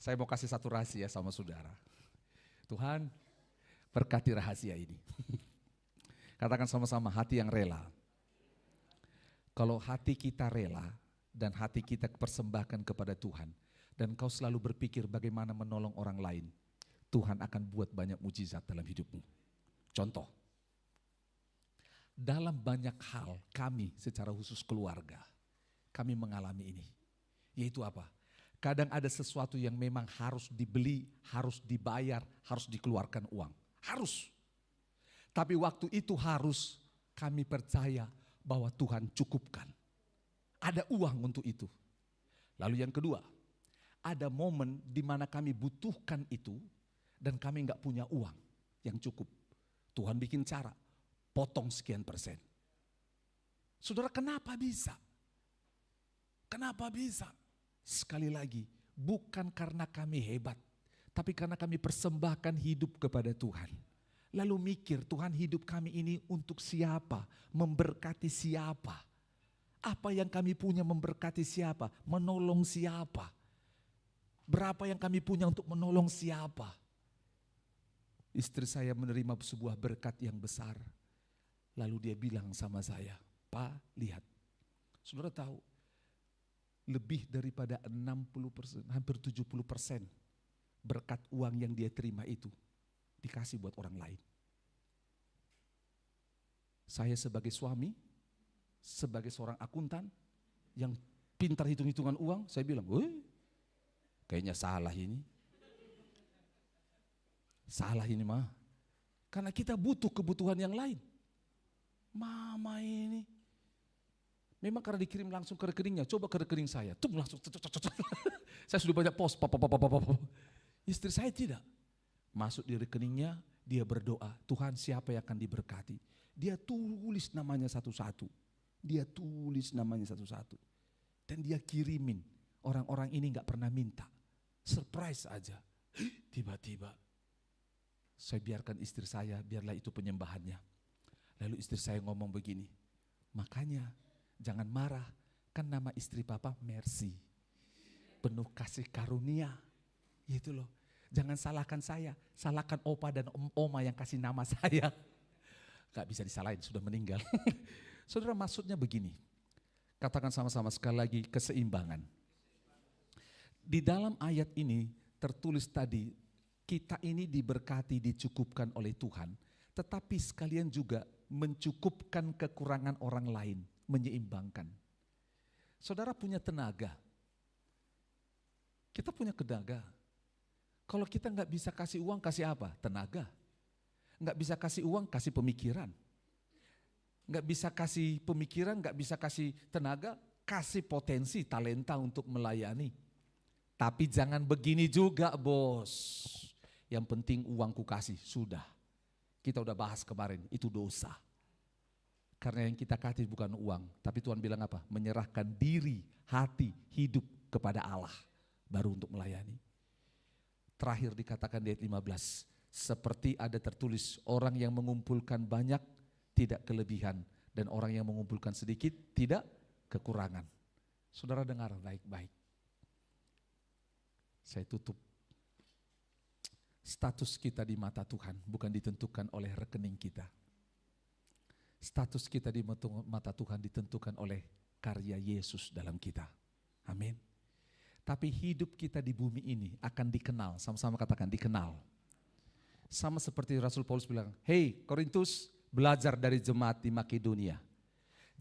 Saya mau kasih satu rahasia sama saudara. Tuhan, berkati rahasia ini. Katakan sama-sama, hati yang rela. Kalau hati kita rela dan hati kita persembahkan kepada Tuhan, dan kau selalu berpikir bagaimana menolong orang lain, Tuhan akan buat banyak mujizat dalam hidupmu. Contoh, dalam banyak hal kami secara khusus keluarga, kami mengalami ini. Yaitu apa? Kadang ada sesuatu yang memang harus dibeli, harus dibayar, harus dikeluarkan uang. Harus. Tapi waktu itu harus kami percaya bahwa Tuhan cukupkan. Ada uang untuk itu. Lalu yang kedua, ada momen di mana kami butuhkan itu dan kami nggak punya uang yang cukup. Tuhan bikin cara, potong sekian persen. Saudara, kenapa bisa? Kenapa bisa? Sekali lagi, bukan karena kami hebat, tapi karena kami persembahkan hidup kepada Tuhan. Lalu mikir, Tuhan, hidup kami ini untuk siapa? Memberkati siapa? Apa yang kami punya memberkati siapa? Menolong siapa? Berapa yang kami punya untuk menolong siapa? Istri saya menerima sebuah berkat yang besar. Lalu dia bilang sama saya, "Pak, lihat." Saudara tahu, lebih daripada 60%, hampir 70% berkat uang yang dia terima itu dikasih buat orang lain. Saya sebagai suami, sebagai seorang akuntan yang pintar hitung-hitungan uang, saya bilang, "Woi, kayaknya salah ini. Salah ini mah." Karena kita butuh kebutuhan yang lain. Mama ini memang karena dikirim langsung ke rekeningnya, coba ke rekening saya, tuh langsung. Saya sudah banyak pos, Istri saya tidak. Masuk di rekeningnya, dia berdoa, "Tuhan, siapa yang akan diberkati?" Dia tulis namanya satu-satu. Dia tulis namanya satu-satu. Dan dia kirimin. Orang-orang ini gak pernah minta. Surprise aja. Tiba-tiba saya biarkan istri saya, biarlah itu penyembahannya. Lalu istri saya ngomong begini, "Makanya jangan marah, kan nama istri papa Mercy. Penuh kasih karunia." Gitu loh. Jangan salahkan saya, salahkan opa dan oma yang kasih nama saya. Gak bisa disalahin, sudah meninggal. Saudara, maksudnya begini. Katakan sama-sama sekali lagi, keseimbangan. Di dalam ayat ini tertulis tadi, kita ini diberkati, dicukupkan oleh Tuhan. Tetapi sekalian juga mencukupkan kekurangan orang lain, menyeimbangkan. Saudara punya tenaga. Kita punya tenaga. Kalau kita nggak bisa kasih uang, kasih apa? Tenaga. Nggak bisa kasih uang, kasih pemikiran. Nggak bisa kasih pemikiran, nggak bisa kasih tenaga, kasih potensi, talenta untuk melayani. Tapi jangan begini juga, bos. Yang penting uangku kasih, sudah. Kita udah bahas kemarin, itu dosa. Karena yang kita kasih bukan uang, tapi Tuhan bilang apa? Menyerahkan diri, hati, hidup kepada Allah, baru untuk melayani. Terakhir dikatakan di ayat 15, seperti ada tertulis, orang yang mengumpulkan banyak tidak kelebihan, dan orang yang mengumpulkan sedikit tidak kekurangan. Saudara dengar baik-baik. Saya tutup. Status kita di mata Tuhan bukan ditentukan oleh rekening kita. Status kita di mata Tuhan ditentukan oleh karya Yesus dalam kita. Amin. Tapi hidup kita di bumi ini akan dikenal, sama-sama katakan dikenal. Sama seperti Rasul Paulus bilang, "Hei Korintus, belajar dari jemaat di Makedonia."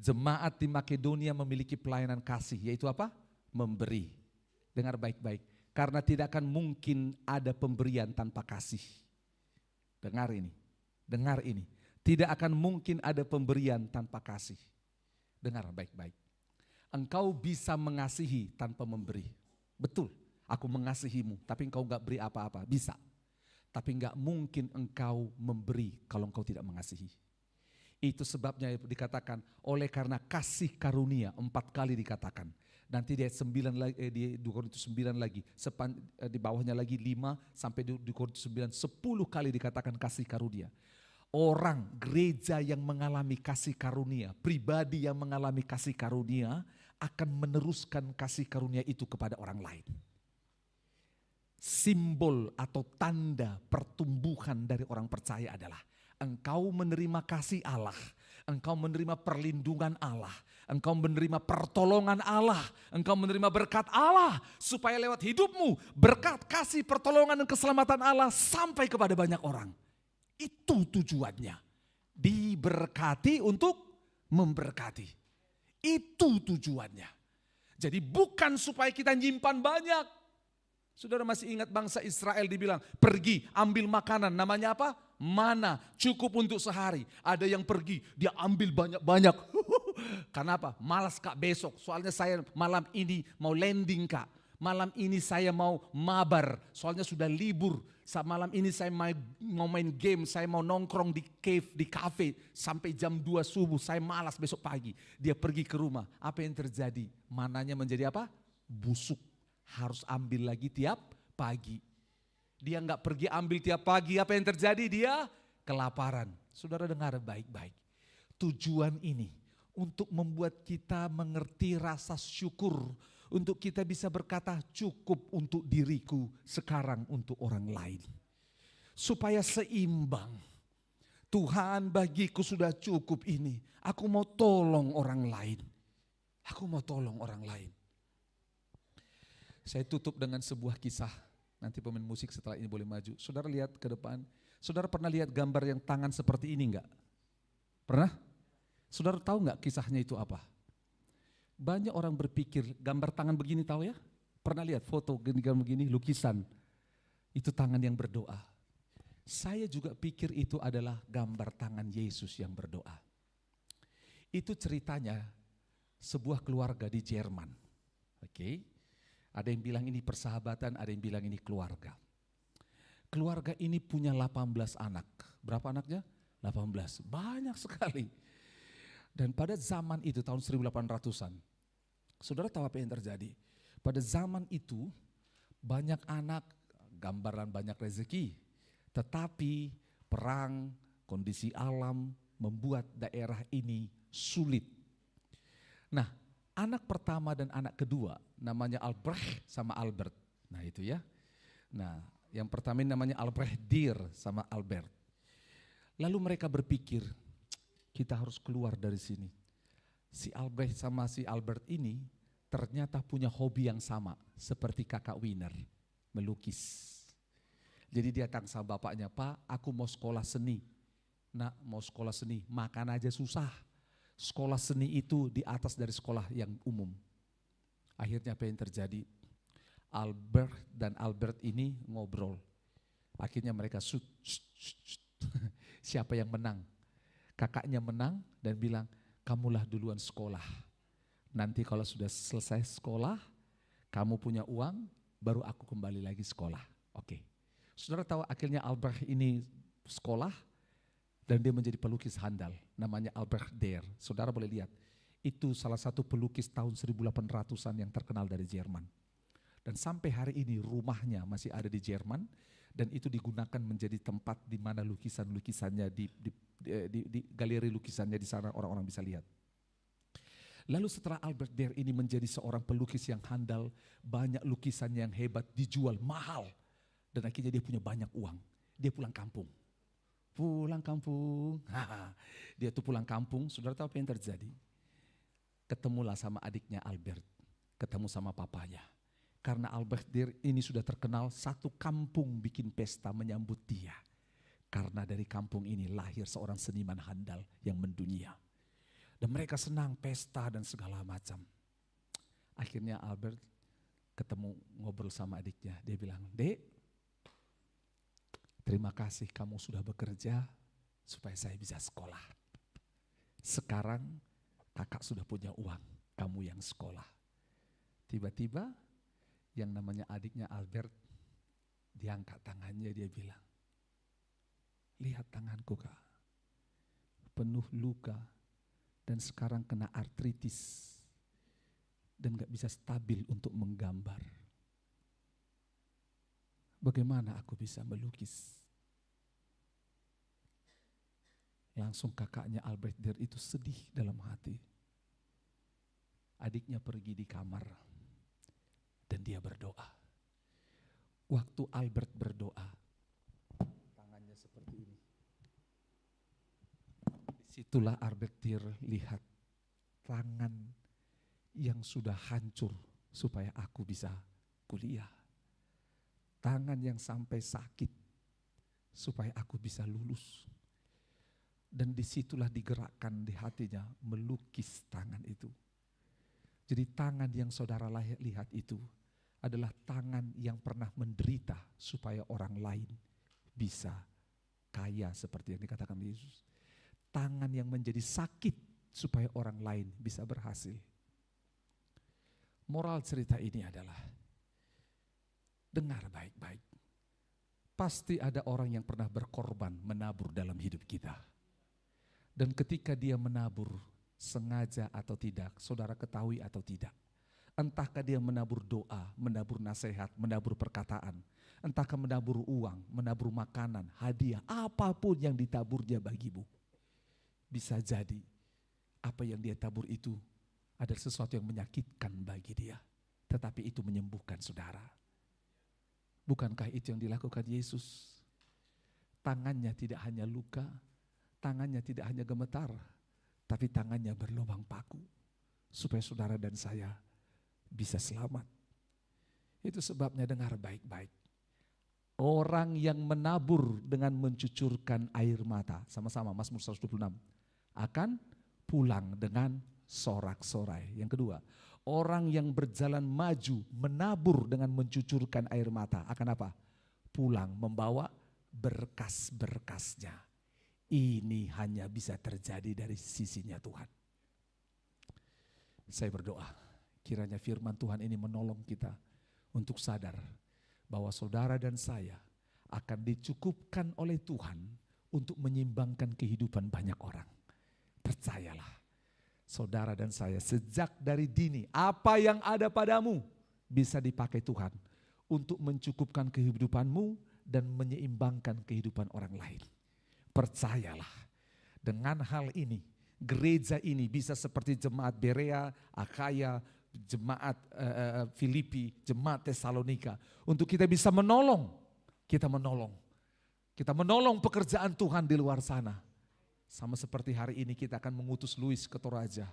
Jemaat di Makedonia memiliki pelayanan kasih, yaitu apa? Memberi. Dengar baik-baik. Karena tidak akan mungkin ada pemberian tanpa kasih. Dengar ini, dengar ini. Tidak akan mungkin ada pemberian tanpa kasih. Dengar baik-baik. Engkau bisa mengasihi tanpa memberi. Betul, aku mengasihimu, tapi engkau gak beri apa-apa, bisa. Tapi gak mungkin engkau memberi kalau engkau tidak mengasihi. Itu sebabnya dikatakan, oleh karena kasih karunia, 4 kali dikatakan. Nanti di ayat 9 lagi, di 2 Korintus 9 lagi, di bawahnya lagi 5 sampai di Korintus 9, 10 kali dikatakan kasih karunia. Orang, gereja yang mengalami kasih karunia, pribadi yang mengalami kasih karunia, akan meneruskan kasih karunia itu kepada orang lain. Simbol atau tanda pertumbuhan dari orang percaya adalah engkau menerima kasih Allah, engkau menerima perlindungan Allah, engkau menerima pertolongan Allah, engkau menerima berkat Allah, supaya lewat hidupmu berkat, kasih, pertolongan dan keselamatan Allah sampai kepada banyak orang. Itu tujuannya, diberkati untuk memberkati. Itu tujuannya. Jadi bukan supaya kita nyimpan banyak. Saudara masih ingat bangsa Israel dibilang, pergi ambil makanan, namanya apa? Mana, cukup untuk sehari. Ada yang pergi, dia ambil banyak-banyak. Karena apa? Malas kak besok, soalnya saya malam ini mau landing kak. Malam ini saya mau mabar, soalnya sudah libur. Malam ini saya mau main game, saya mau nongkrong di cave, di cafe. Sampai jam 2 subuh, saya malas besok pagi. Dia pergi ke rumah, apa yang terjadi? Mananya menjadi apa? Busuk. Harus ambil lagi tiap pagi. Dia nggak pergi ambil tiap pagi, apa yang terjadi? Dia kelaparan. Saudara dengar baik-baik. Tujuan ini untuk membuat kita mengerti rasa syukur, untuk kita bisa berkata cukup untuk diriku, sekarang untuk orang lain. supaya seimbang. Tuhan, bagiku sudah cukup ini. Aku mau tolong orang lain. Aku mau tolong orang lain. Saya tutup dengan sebuah kisah. Nanti pemain musik setelah ini boleh maju. Saudara lihat ke depan. Saudara pernah lihat gambar yang tangan seperti ini enggak? Pernah? Saudara tahu enggak kisahnya itu apa? Banyak orang berpikir gambar tangan begini, tahu ya? Pernah lihat foto begini, lukisan. Itu tangan yang berdoa. Saya juga pikir itu adalah gambar tangan Yesus yang berdoa. Itu ceritanya sebuah keluarga di Jerman. Oke. Ada yang bilang ini persahabatan, ada yang bilang ini keluarga. Keluarga ini punya 18 anak. Berapa anaknya? 18. Banyak sekali. Dan pada zaman itu tahun 1800-an, saudara tahu apa yang terjadi? Pada zaman itu banyak anak, gambaran banyak rezeki. Tetapi perang, kondisi alam membuat daerah ini sulit. Nah, anak pertama dan anak kedua namanya Albrecht sama Albert. Nah itu ya. Nah yang pertama ini namanya Albrecht Dürer sama Albert. Lalu mereka berpikir, kita harus keluar dari sini. Si Albrecht sama si Albert ini ternyata punya hobi yang sama seperti kakak Wiener, melukis. Jadi dia datang sama bapaknya, Pak aku mau sekolah seni. Nak mau sekolah seni, makan aja susah. Sekolah seni itu di atas dari sekolah yang umum. Akhirnya apa yang terjadi? Albert dan Albert ini ngobrol. Akhirnya mereka siapa yang menang? Kakaknya menang dan bilang, kamulah duluan sekolah. Nanti kalau sudah selesai sekolah, kamu punya uang, baru aku kembali lagi sekolah. Oke. Saudara tahu akhirnya Albrecht ini sekolah dan dia menjadi pelukis handal. Namanya Albrecht Dürer. Saudara boleh lihat. Itu salah satu pelukis tahun 1800-an yang terkenal dari Jerman. Dan sampai hari ini rumahnya masih ada di Jerman dan itu digunakan menjadi tempat di mana lukisan-lukisannya di galeri lukisannya di sana orang-orang bisa lihat. Lalu setelah Albert Dürer ini menjadi seorang pelukis yang handal, banyak lukisannya yang hebat dijual mahal dan akhirnya dia punya banyak uang. Dia pulang kampung. Dia tuh pulang kampung, saudara tahu apa yang terjadi? Ketemulah sama adiknya Albert, ketemu sama papanya. Karena Albert Dürer ini sudah terkenal, satu kampung bikin pesta menyambut dia. Karena dari kampung ini lahir seorang seniman handal yang mendunia. Dan mereka senang pesta dan segala macam. Akhirnya Albert ketemu ngobrol sama adiknya, dia bilang, Dek, terima kasih kamu sudah bekerja supaya saya bisa sekolah. Sekarang kakak sudah punya uang, kamu yang sekolah. Tiba-tiba yang namanya adiknya Albert diangkat tangannya, dia bilang, lihat tanganku kak, penuh luka dan sekarang kena artritis dan gak bisa stabil untuk menggambar. Bagaimana aku bisa melukis? Langsung kakaknya Albert Dürer itu sedih dalam hati. Adiknya pergi di kamar dan dia berdoa. Waktu Albert berdoa, tangannya seperti ini. Disitulah Albert Dürer lihat tangan yang sudah hancur supaya aku bisa kuliah. Tangan yang sampai sakit supaya aku bisa lulus. Dan disitulah digerakkan di hatinya melukis tangan itu. Jadi tangan yang saudara lihat itu adalah tangan yang pernah menderita supaya orang lain bisa kaya seperti yang dikatakan Yesus. Tangan yang menjadi sakit supaya orang lain bisa berhasil. Moral cerita ini adalah, dengar baik-baik. Pasti ada orang yang pernah berkorban menabur dalam hidup kita. Dan ketika dia menabur, sengaja atau tidak, saudara ketahui atau tidak. Entahkah dia menabur doa, menabur nasihat, menabur perkataan. Entahkah menabur uang, menabur makanan, hadiah, apapun yang ditaburnya bagimu. Bisa jadi apa yang dia tabur itu adalah sesuatu yang menyakitkan bagi dia. Tetapi itu menyembuhkan saudara. Bukankah itu yang dilakukan Yesus? tangannya tidak hanya luka, tangannya tidak hanya gemetar, tapi tangannya berlubang paku supaya saudara dan saya bisa selamat. Itu sebabnya dengar baik-baik. Orang yang menabur dengan mencucurkan air mata, sama-sama Mazmur 126, akan pulang dengan sorak-sorai. Yang kedua, orang yang berjalan maju menabur dengan mencucurkan air mata akan apa? Pulang membawa berkas-berkasnya. Ini hanya bisa terjadi dari sisinya Tuhan. Saya berdoa, kiranya firman Tuhan ini menolong kita untuk sadar bahwa saudara dan saya akan dicukupkan oleh Tuhan untuk menyimbangkan kehidupan banyak orang. Percayalah, saudara dan saya sejak dari dini, apa yang ada padamu bisa dipakai Tuhan untuk mencukupkan kehidupanmu dan menyeimbangkan kehidupan orang lain. Percayalah, dengan hal ini, gereja ini bisa seperti jemaat Berea, Akhaya, jemaat Filipi, jemaat Tesalonika. Untuk kita bisa menolong, kita menolong pekerjaan Tuhan di luar sana. Sama seperti hari ini kita akan mengutus Luis ke Toraja.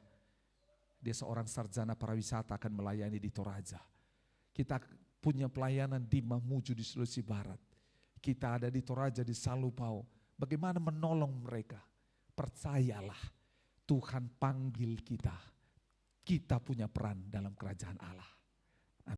Dia seorang sarjana pariwisata akan melayani di Toraja. Kita punya pelayanan di Mamuju di Sulawesi Barat. Kita ada di Toraja di Salupau. Bagaimana menolong mereka? Percayalah, Tuhan panggil kita. Kita punya peran dalam kerajaan Allah.